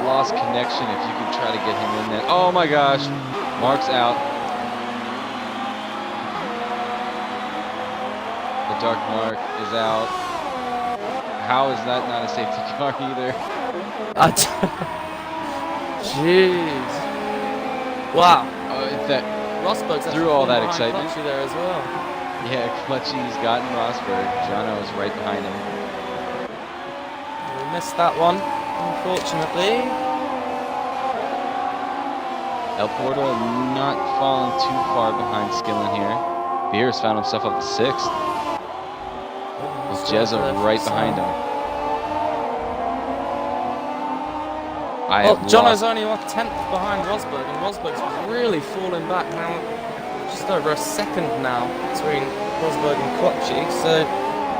lost connection. If you could try to get him in there. Oh my gosh. Mark's out. The dark mark is out. How is that not a safety car either? Jeez. Wow. Rosberg's through all that excitement. Clutchy there as well. Yeah, Clutchy's gotten Rosberg. Jono is right behind him. We missed that one, unfortunately. El Porto not falling too far behind Skillen here. Beers found himself up to 6th. With Jezza right behind him. Jono's only 10th behind Rosberg, and Rosberg's really falling back now. Just over a second now between Rosberg and Clutchy. So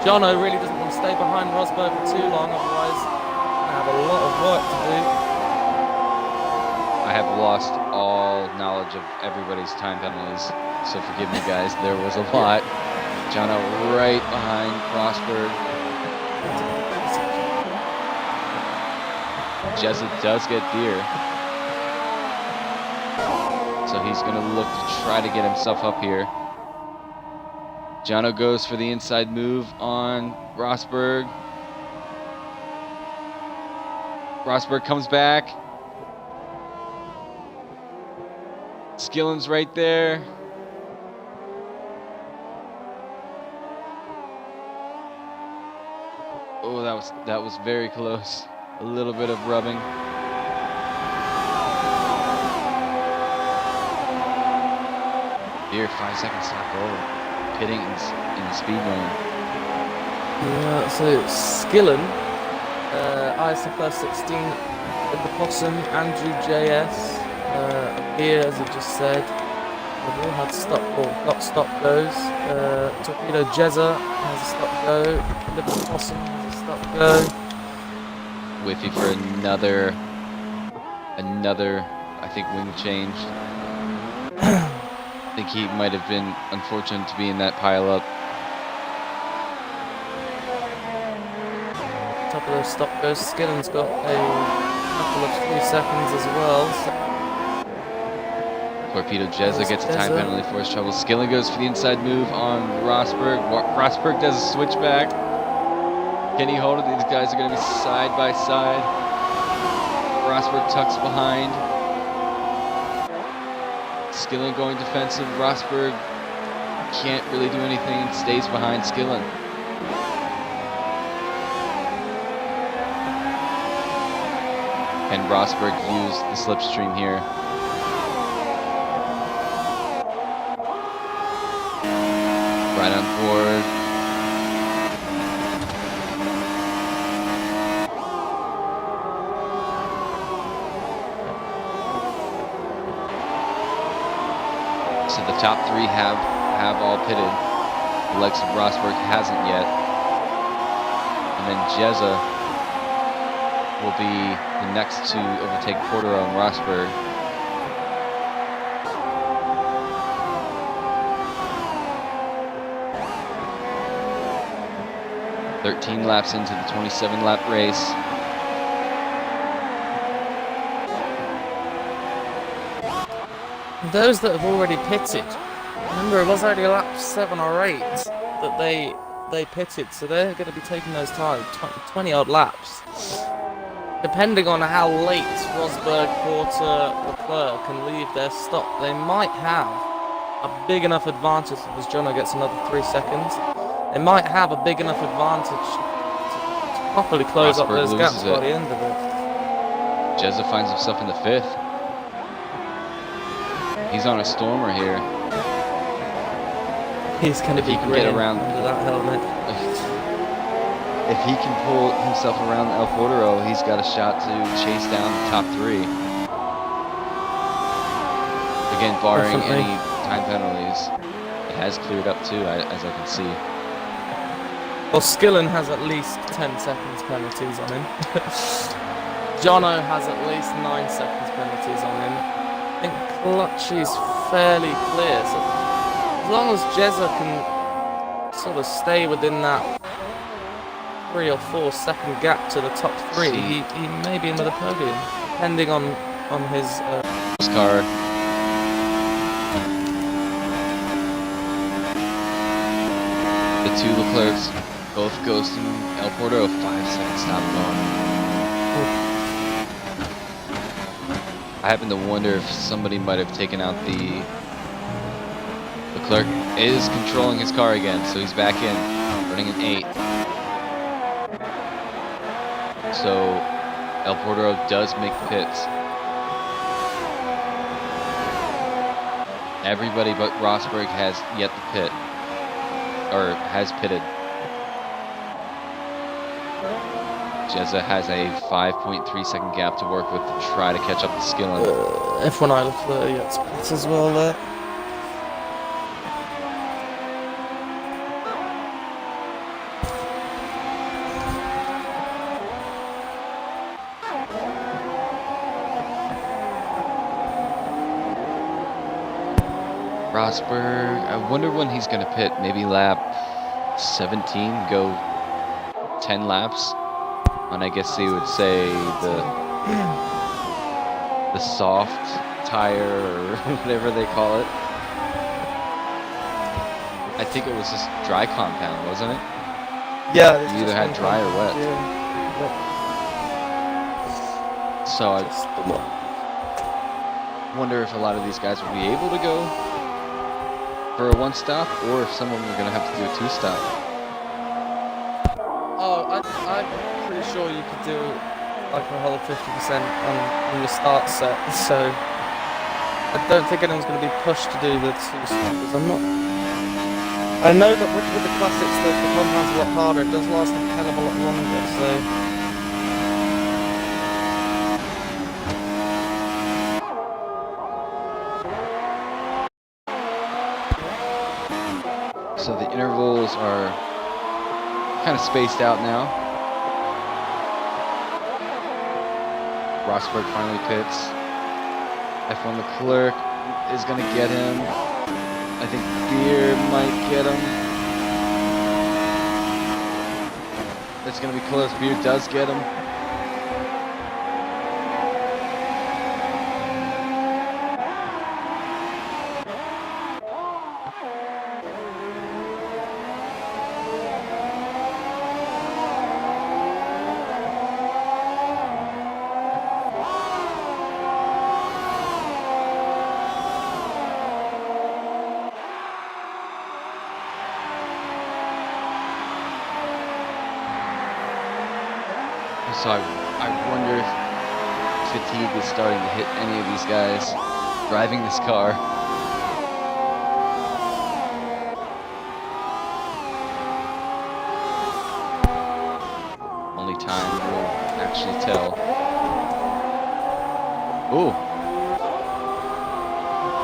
Jono really doesn't want to stay behind Rosberg for too long, otherwise I have a lot of work to do. I have lost all knowledge of everybody's time penalties, so forgive me guys, there was a lot. Jono right behind Rosberg. Jezza does get beer. So he's going to look to try to get himself up here. Jono goes for the inside move on Rosberg. Rosberg comes back. Skillen's right there. Oh, that was very close. A little bit of rubbing. Here, 5 seconds to go. Pitting in the speed lane. Yeah, so Skillen, ISFR 16 with the Possum, Andrew JS, here as I just said. They've all had not stop goes. Torpedo Jezza has a stop go. Liverpool Possum has a stop go. Whiffy for another, I think, wing change. I think he might have been unfortunate to be in that pile-up. Top of those stop goes. Skillen's got a couple of 3 seconds as well. Torpedo Jezza gets a time penalty for his trouble. Skillen goes for the inside move on Rosberg. Rosberg does a switchback. Can he hold it? These guys are going to be side by side. Rosberg tucks behind. Skillen going defensive. Rosberg can't really do anything and stays behind Skillen. Can Rosberg use the slipstream here? Right on board. So the top 3 have all pitted. The legs of Rosberg hasn't yet. And then Jezza will be the next to overtake Portero and Rosberg. "13 laps into the 27-lap race. those that have already pitted, remember it was only lap 7 or 8 that they pitted, so they're going to be taking those time 20 odd laps. Depending on how late Rosberg, Porter, Leclerc can leave their stop, they might have a big enough advantage as Jono gets another 3 seconds. They might have a big enough advantage to properly close up those gaps by the end of it. Jezza finds himself in the 5th. He's on a stormer here. He's going to be get around under that helmet. If he can pull himself around El Portero, he's got a shot to chase down the top 3. Again, barring any time penalties. It has cleared up too, as I can see. Well, Skillen has at least 10 seconds penalties on him. Jono has at least 9 seconds penalties on him. I think Clutchy's fairly clear. So as long as Jezza can sort of stay within that 3 or 4 second gap to the top 3, he may be in with a podium, depending on his car. The 2 Leclercs both ghosting El Portero, 5-second stop going. I happen to wonder if somebody might have taken out the... Leclerc is controlling his car again, so he's back in, running an 8. So El Portero does make the pits. Everybody but Rosberg has yet to pit, or has pitted. Jezza has a 5.3 second gap to work with to try to catch up to Skillen. F1 Leclerc yet to pit as well there. Rosberg, I wonder when he's going to pit. Maybe lap 17, go 10 laps on, I guess you would say, the soft tire or whatever they call it. I think it was just dry compound, wasn't it? Yeah. You either had dry or wet. Yeah. So I wonder if a lot of these guys will be able to go for a 1 stop, or if some of them are going to have to do a 2 stop. Oh, I'm pretty sure you could do like a whole 50% on your start set, so I don't think anyone's going to be pushed to do the 2 stoppers. I know that with the classics, the compound's a lot harder. It does last a hell of a lot longer, so. So the intervals are kind of spaced out now. Rosberg finally pits. F1 Leclerc is going to get him. I think Beer might get him. It's going to be close. Beer does get him. So I wonder if fatigue is starting to hit any of these guys driving this car. Only time will actually tell. Ooh.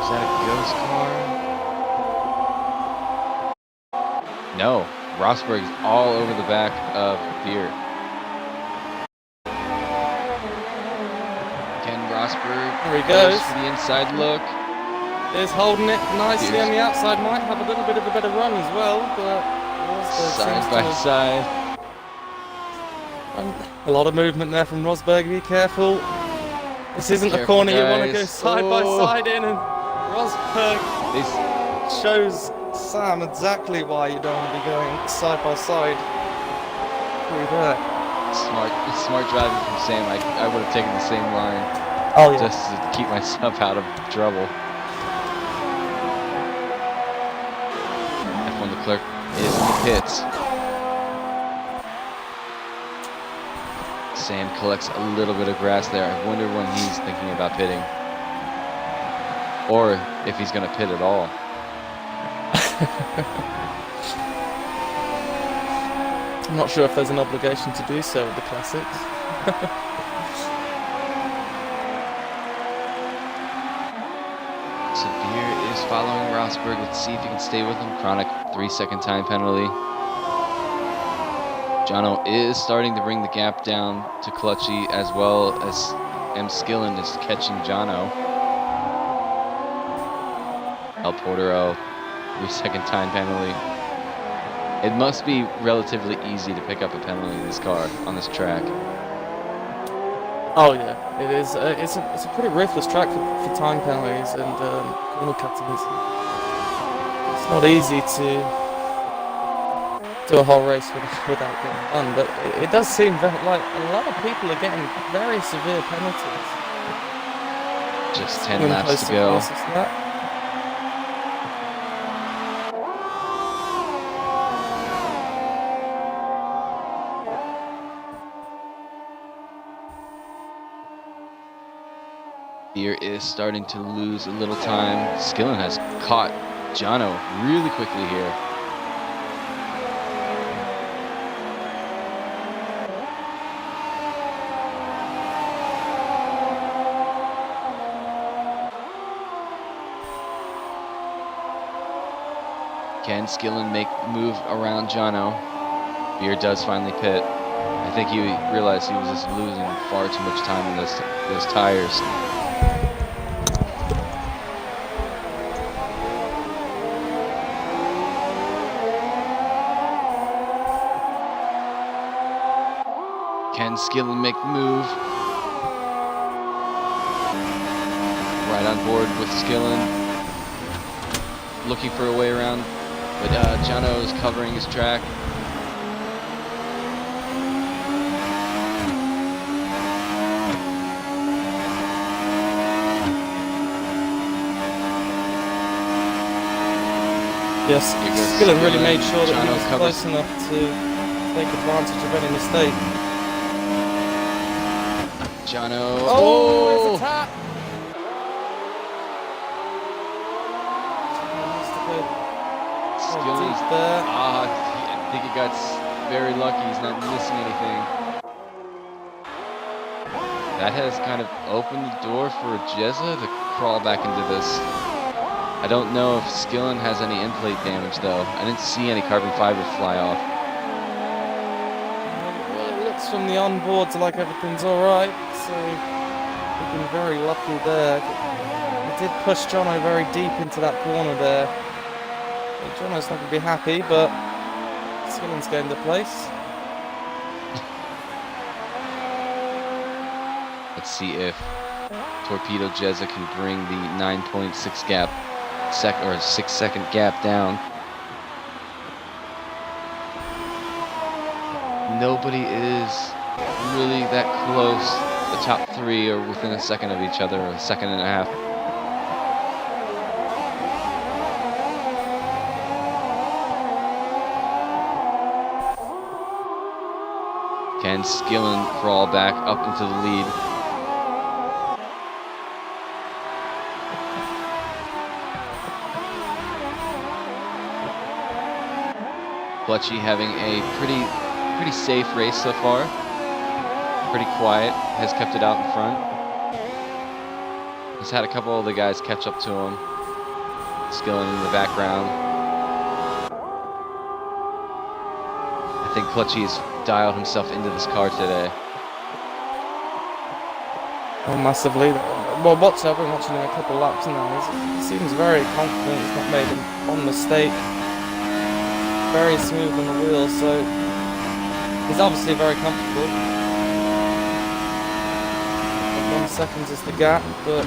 Is that a ghost car? No. Rosberg's all over the back of Beer. There he goes. For the inside look. Is holding it nicely on the outside. Might have a little bit of a better run as well, but side by side. A lot of movement there from Rosberg. Be careful. This isn't a corner you want to go side by side in. And Rosberg He's, shows Sam exactly why you don't want to be going side by side through there. smart driving from Sam. I would have taken the same line Oh yeah. just to keep myself out of trouble. F1 Leclerc is in the pits. Sam collects a little bit of grass there. I wonder when he's thinking about pitting. Or if he's going to pit at all. I'm not sure if there's an obligation to do so with the classics. Severe is following Rosberg. Let's see if he can stay with him. Chronic 3-second time penalty. Jono is starting to bring the gap down to Clutchy, as well as M. Skillen is catching Jono. El Portero, 3-second time penalty. It must be relatively easy to pick up a penalty in this car, on this track. Oh yeah, it is. It's a pretty ruthless track for time penalties and corner cutting. It's not easy to do a whole race without getting done, but it does seem like a lot of people are getting very severe penalties. Just 10 laps to go. Beer is starting to lose a little time. Skillen has caught Jono really quickly here. Can Skillen make move around Jono? Beer does finally pit. I think he realized he was just losing far too much time in those tires. Can Skillen make the move? Right on board with Skillen. Looking for a way around, but Jono is covering his track. Yes, Skillen really made sure that he was close enough to take advantage of any mistake. Jono. Oh, there's a tap! Skillen's there. I think he got very lucky. He's not missing anything. That has kind of opened the door for Jezza to crawl back into this. I don't know if Skillen has any end plate damage though. I didn't see any carbon fiber fly off. Well, it looks from the onboards like everything's alright, so we've been very lucky there. We did push Jono very deep into that corner there. Jono's not going to be happy, but Skillen's gained the place. Let's see if Torpedo Jezza can bring the 9.6 gap, 6-second gap down. Nobody is really that close. The top three are within a second of each other, or a second and a half. Can Skillen crawl back up into the lead? Clutchy having a pretty safe race so far. Pretty quiet, has kept it out in front. He's had a couple of the guys catch up to him. Skillen in the background. I think Clutchy's dialed himself into this car today. Oh, massively. Well, I've been watching him a couple of laps now. He seems very confident. He's not made one mistake. Very smooth on the wheel, so he's obviously very comfortable. 1 second is the gap, but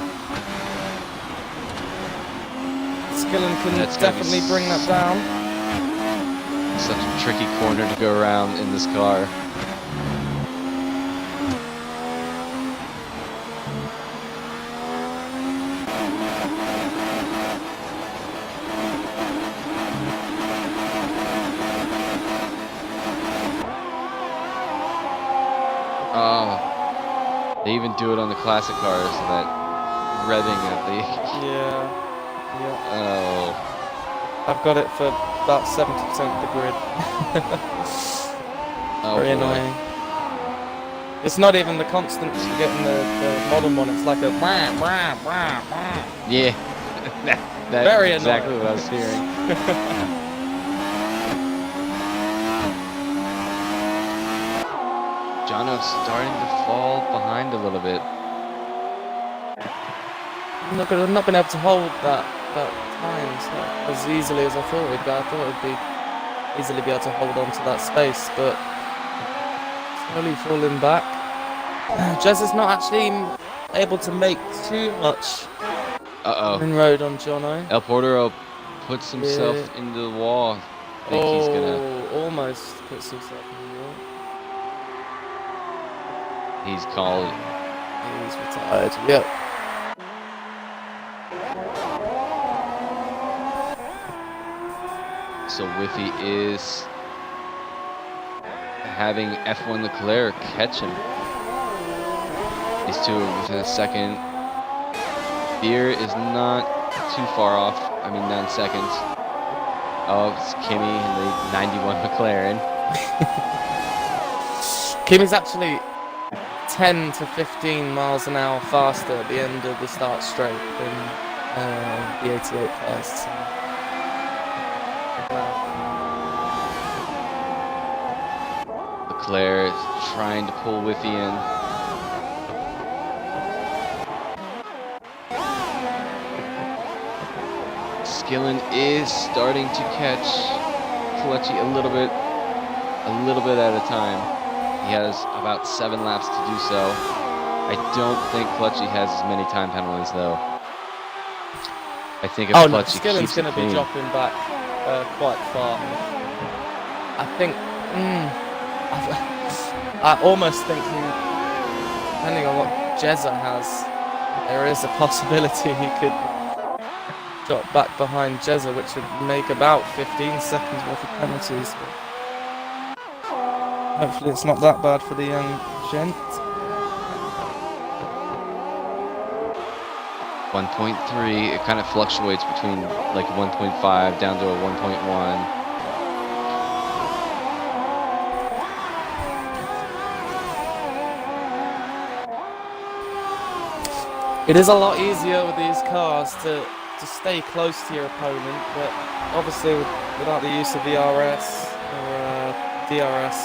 Skillen can That's gonna be definitely bring that down. Such a tricky corner to go around in this car. Oh, they even do it on the classic cars, that revving at the... Yeah. Oh. I've got it for about 70% of the grid. Oh, very boy. annoying. It's not even the constants you get in the modern one, it's like a wah, wah, wah, wah. Yeah, that's Very exactly annoying. what I was hearing. Jono's starting to fall behind a little bit. I've not been able to hold that time as easily as I thought it'd be. I thought it'd be easily be able to hold on to that space, but slowly falling back. Jez is not actually able to make too much inroad on Jono. El Portero puts himself into the wall. I think he's gonna... almost puts himself in the wall. He's called. He's retired. Yep. So Whiffy is having F1 Leclerc catch him. These two are within a second. Beer is not too far off. I mean, 9 seconds. Oh, it's Kimi and the 91 McLaren. Kimi's actually 10 to 15 miles an hour faster at the end of the start straight than the 88 cars. So. Leclerc is trying to pull Whiffy in. Skillen is starting to catch Kelechi a little bit at a time. He has about 7 laps to do so. I don't think Kelechi has as many time penalties though. I think if Kelechi Skillen's keeps going to be dropping back quite far. I think. I almost think, depending on what Jezza has, there is a possibility he could drop back behind Jezza, which would make about 15 seconds worth of penalties. But hopefully it's not that bad for the young gent. 1.3, it kind of fluctuates between like 1.5 down to a 1.1. It is a lot easier with these cars to stay close to your opponent, but obviously without the use of VRS or DRS,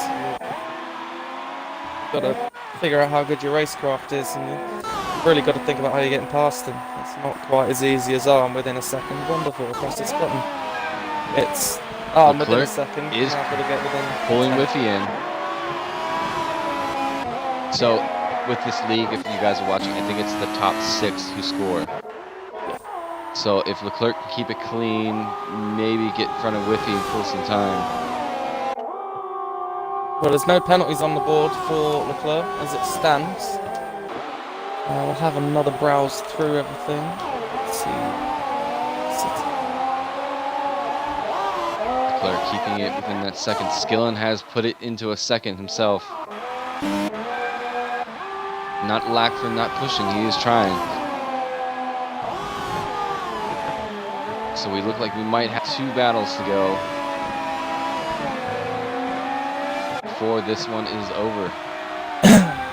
you've got to figure out how good your racecraft is, and you've really got to think about how you're getting past them. It's not quite as easy as I'm within a second. Wonderful across this button. It's I'm within a second. Is I've got to get within pulling Whiffy in. So with this league, if you guys are watching, I think it's the top 6 who score. So if Leclerc can keep it clean, maybe get in front of Whiffy and pull some time. Well, there's no penalties on the board for Leclerc as it stands. We'll have another browse through everything. Let's see. Leclerc keeping it within that second. Skillen has put it into a second himself. Not lack for not pushing, he is trying. So we look like we might have 2 battles to go before this one is over.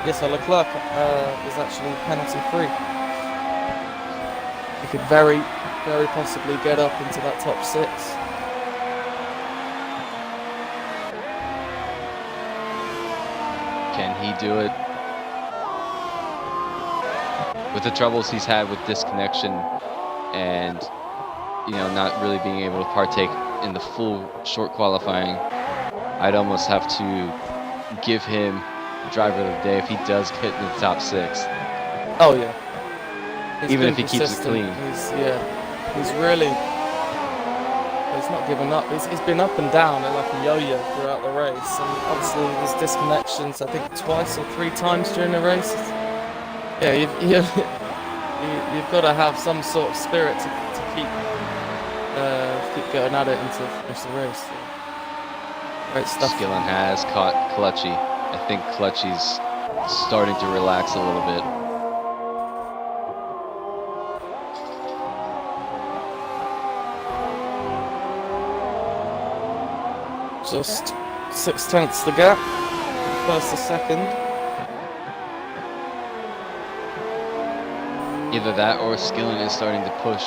Yes, so Leclerc is actually penalty free. He could very, very possibly get up into that top 6. Can he do it? With the troubles he's had with disconnection and, you know, not really being able to partake in the full short qualifying, I'd almost have to give him driver of the day if he does get in the top 6. Oh yeah. Even if he keeps it clean. He's really he's not given up. He's been up and down like a yo-yo throughout the race, and obviously his disconnections, I think twice or 3 times during the race. Yeah, you've got to have some sort of spirit to keep going at it and to finish the race. So, great stuff. Skillen has caught Clutchy. I think Clutchy's starting to relax a little bit. Just 6/10 the gap, first to second. Either that or Skillen is starting to push.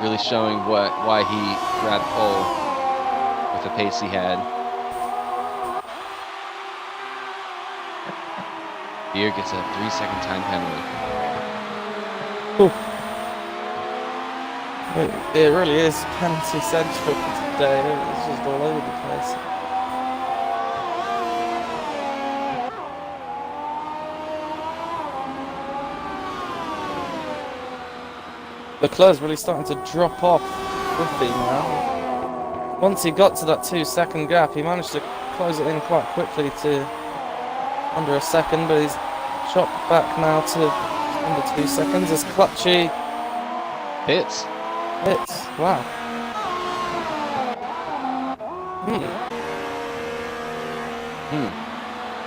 Really showing why he grabbed pole with the pace he had. Beer gets a 3-second time penalty. Ooh. It really is penalty central today. It's just all over the place. Leclerc's really starting to drop off quickly now. Once he got to that 2-second gap, he managed to close it in quite quickly to under a second, but he's chopped back now to under 2 seconds as Clutchy hits. Wow.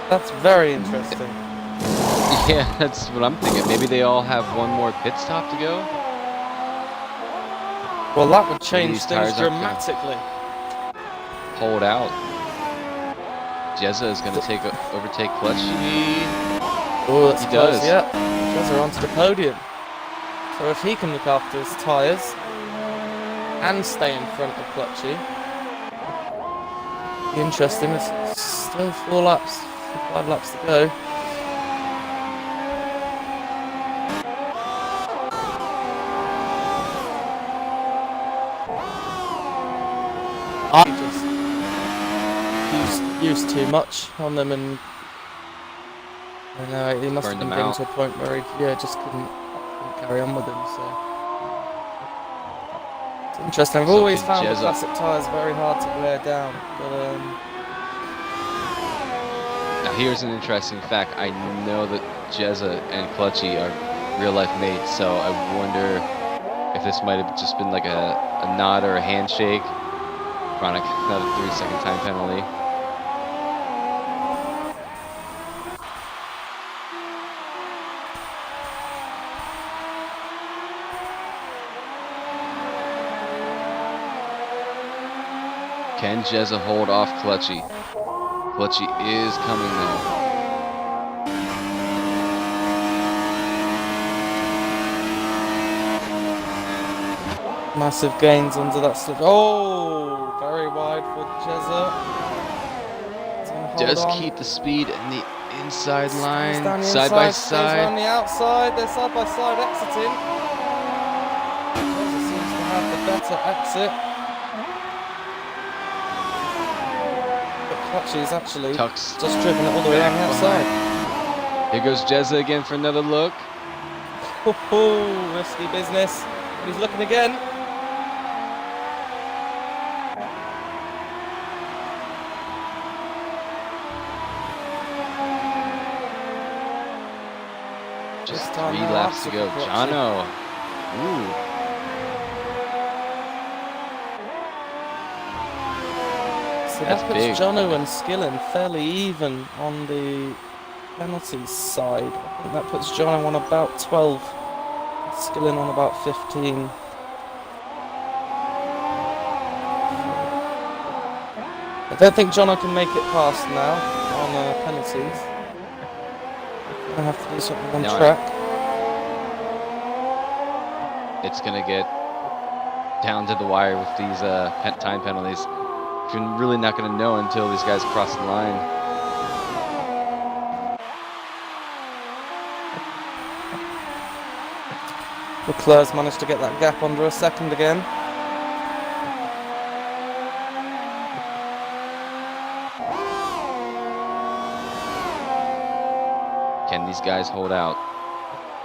That's very interesting. Yeah, that's what I'm thinking. Maybe they all have one more pit stop to go. Well, that would change things dramatically. Hold out. Jezza is going to overtake Clutchy. Oh, that's close. does. Yeah, Jezza onto the podium. So if he can look after his tyres and stay in front of Clutchy, be interesting. It's still 5 laps to go. I just used too much on them, and I know he must have been getting to a point where he just couldn't carry on with them. So it's interesting. I've always found the classic tyres very hard to wear down, but now here's an interesting fact. I know that Jezza and Clutchy are real life mates, so I wonder if this might have just been like a nod or a handshake. Chronic, another 3-second time penalty. Can Jezza hold off Clutchy? Clutchy is coming now. Massive gains under that slip. Oh, very wide for Jezza. Does keep the speed in the inside line, side by side. On the outside, they're side by side exiting. Jezza seems to have the better exit. Clutchy's actually just driven it all the way down the outside. Here goes Jezza again for another look. Oh, risky business. He's looking again. Just 3 laps to go. Jono. Ooh. That puts Jono and Skillen fairly even on the penalty side. I think that puts Jono on about 12, Skillen on about 15. I don't think Jono can make it past now on penalties. I have to do something on track. It's going to get down to the wire with these time penalties. You're really not going to know until these guys cross the line. Leclerc's managed to get that gap under a second again. Can these guys hold out?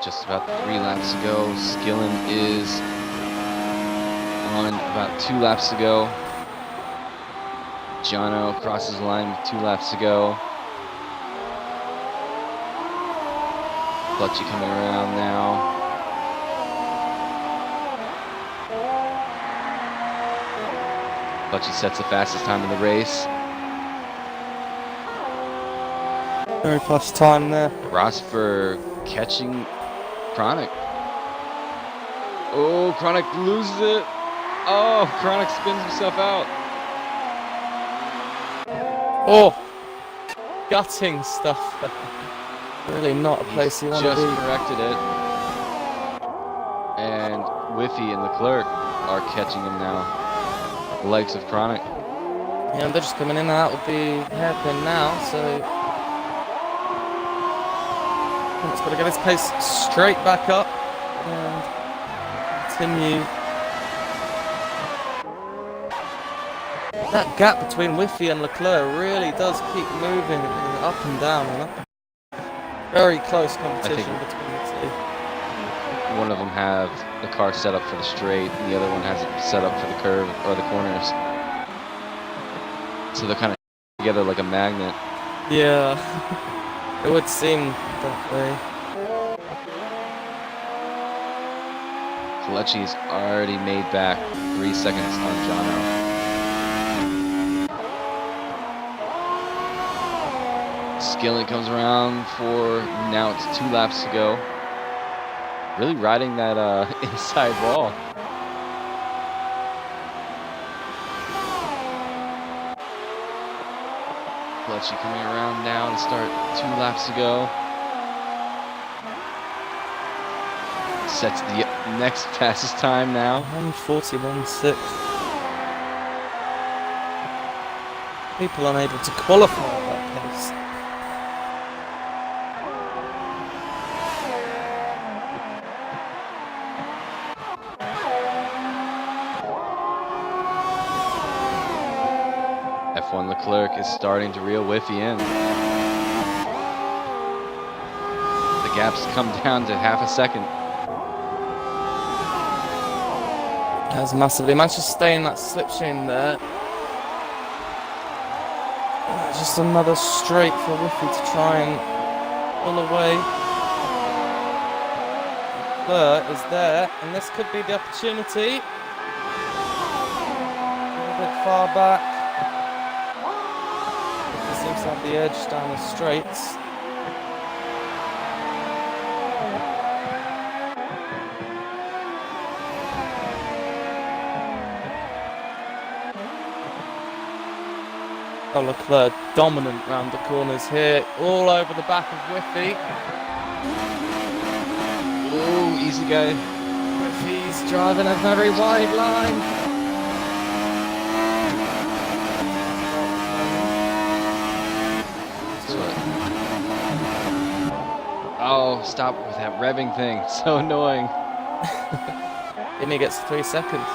Just about 3 laps to go. Skillen is on about 2 laps to go. Jono crosses the line with 2 laps to go. Clutchy coming around now. Clutchy sets the fastest time in the race. Very fast time there. Rosberg catching Chronic. Oh, Chronic loses it. Oh, Chronic spins himself out. Oh, gutting stuff. Really not a place you want to be. Just corrected it. And Whiffy and Leclerc are catching him now. The likes of Chronic. Yeah, they're just coming in and out of the hairpin now, so he's got to get his pace straight back up and continue. That gap between Whiffy and Leclerc really does keep moving up and down and up. Very close competition between the two. One of them have the car set up for the straight, and the other one has it set up for the curve or the corners. So they're kind of together like a magnet. Yeah, it would seem that way. Kelechi's already made back 3 seconds on Jono. Skilling comes around for, now it's 2 laps to go. Really riding that inside wall. Kelechi coming around now to start 2 laps to go. Sets the next fastest time now. 1:41.6. People unable to qualify at that pace. F1 Leclerc is starting to reel Whiffy in. The gap's come down to half a second. That's massively. Managed to stay in that slipstream there. Just another straight for Whiffy to try and pull away. Leclerc is there, and this could be the opportunity. A little bit far back. He seems to have the edge down the straights. Oh, Leclerc dominant round the corners here, all over the back of Whiffy. Oh, easy guy. Whiffy's driving a very wide line. Oh, stop with that revving thing. So annoying. And he gets 3 seconds.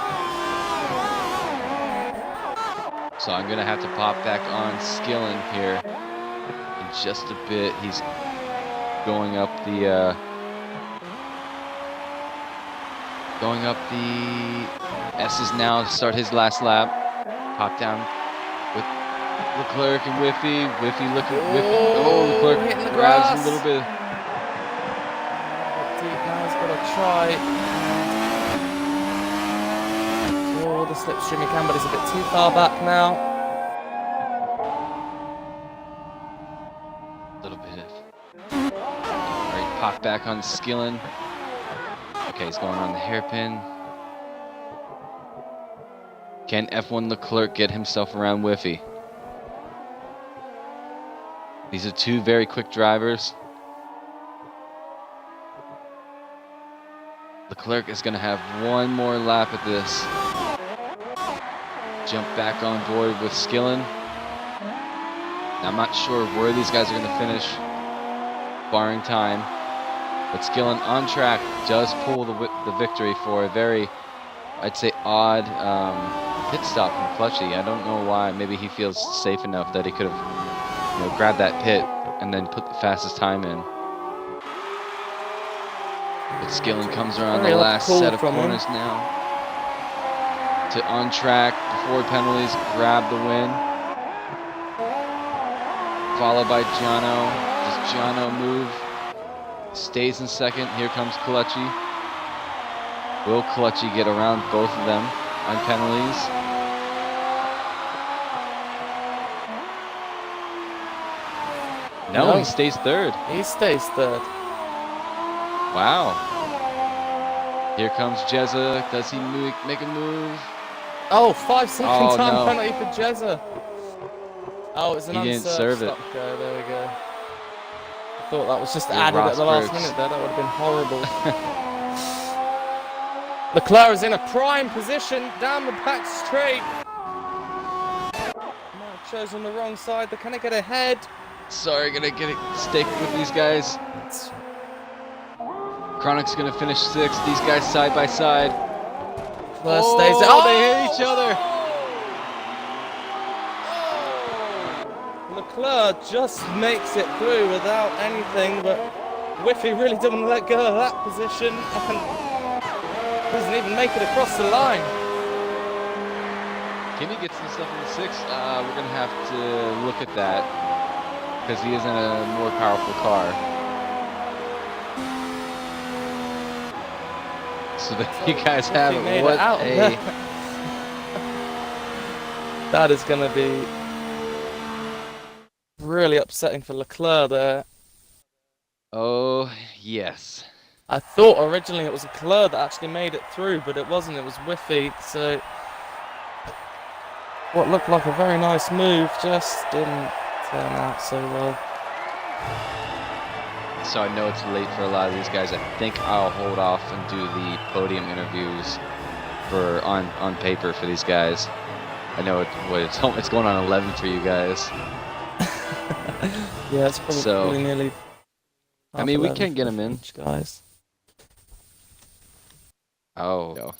So I'm going to have to pop back on Skilling here in just a bit. He's going up the S's now to start his last lap. Pop down with Leclerc and Whiffy. Whiffy looking. Oh, Leclerc grabs a little bit. Deep now, he's got to try. Oh, the slipstream he can, but he's a bit too far back now. A little bit of. Alright, pop back on Skilling. Okay, he's going on the hairpin. Can F1 Leclerc get himself around Whiffy? These are 2 very quick drivers. Leclerc is going to have 1 more lap at this. Jump back on board with Skilling. Now, I'm not sure where these guys are going to finish, barring time. But Skilling on track does pull the victory for a very, I'd say, odd pit stop from Clutchy. I don't know why. Maybe he feels safe enough that he could have, grabbed that pit and then put the fastest time in. But Skilling comes around the last set of corners now. to on track before penalties, grab the win. Followed by Giano. Does Giano move? Stays in second. Here comes Clutchy. Will Clutchy get around both of them on penalties? No, he stays third. He stays third. Wow. Here comes Jezza. Does he make a move? Oh, 5 second time no. penalty for Jezza. Oh, it's an He didn't serve it. Go, there we go. I thought that was just added at the last minute there. That would have been horrible. Leclerc is in a prime position down the back straight. Chosen the wrong side. They're going to get ahead. Sorry, gonna get it stick with these guys. Chronic's gonna finish 6th. These guys side by side. Leclerc stays. Oh, they hit each other. Leclerc just makes it through without anything, but Whiffy really doesn't let go of that position and doesn't even make it across the line. Kimi gets himself in the 6th. We're gonna have to look at that because he is in a more powerful car. So there you guys have it. What a... That is going to be really upsetting for Leclerc there. Oh, yes. I thought originally it was Leclerc that actually made it through, but it wasn't. It was Whiffy. So what looked like a very nice move just didn't turn out so well. So I know it's late for a lot of these guys. I think I'll hold off and do the podium interviews for on paper for these guys. I know it's going on 11 for you guys. Yeah, it's probably nearly. I mean, we can get them in, guys. Oh. No.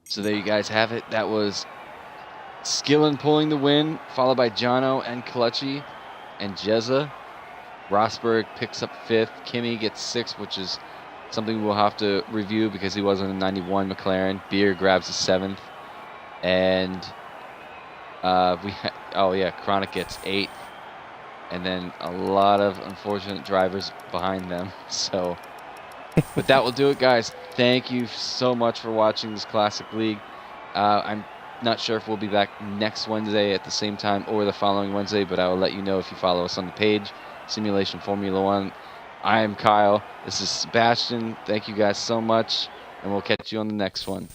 So there you guys have it. That was Skillen pulling the win, followed by Jono and Clutchy and Jezza. Rosberg picks up 5th. Kimi gets 6th, which is something we'll have to review because he wasn't in 91 McLaren. Beer grabs the 7th. And Chronic gets 8th. And then a lot of unfortunate drivers behind them. So, but that will do it, guys. Thank you so much for watching this Classic League. I'm not sure if we'll be back next Wednesday at the same time or the following Wednesday, but I will let you know if you follow us on the page, Simulation Formula 1. I am Kyle. This is Sebastian. Thank you guys so much, and we'll catch you on the next one.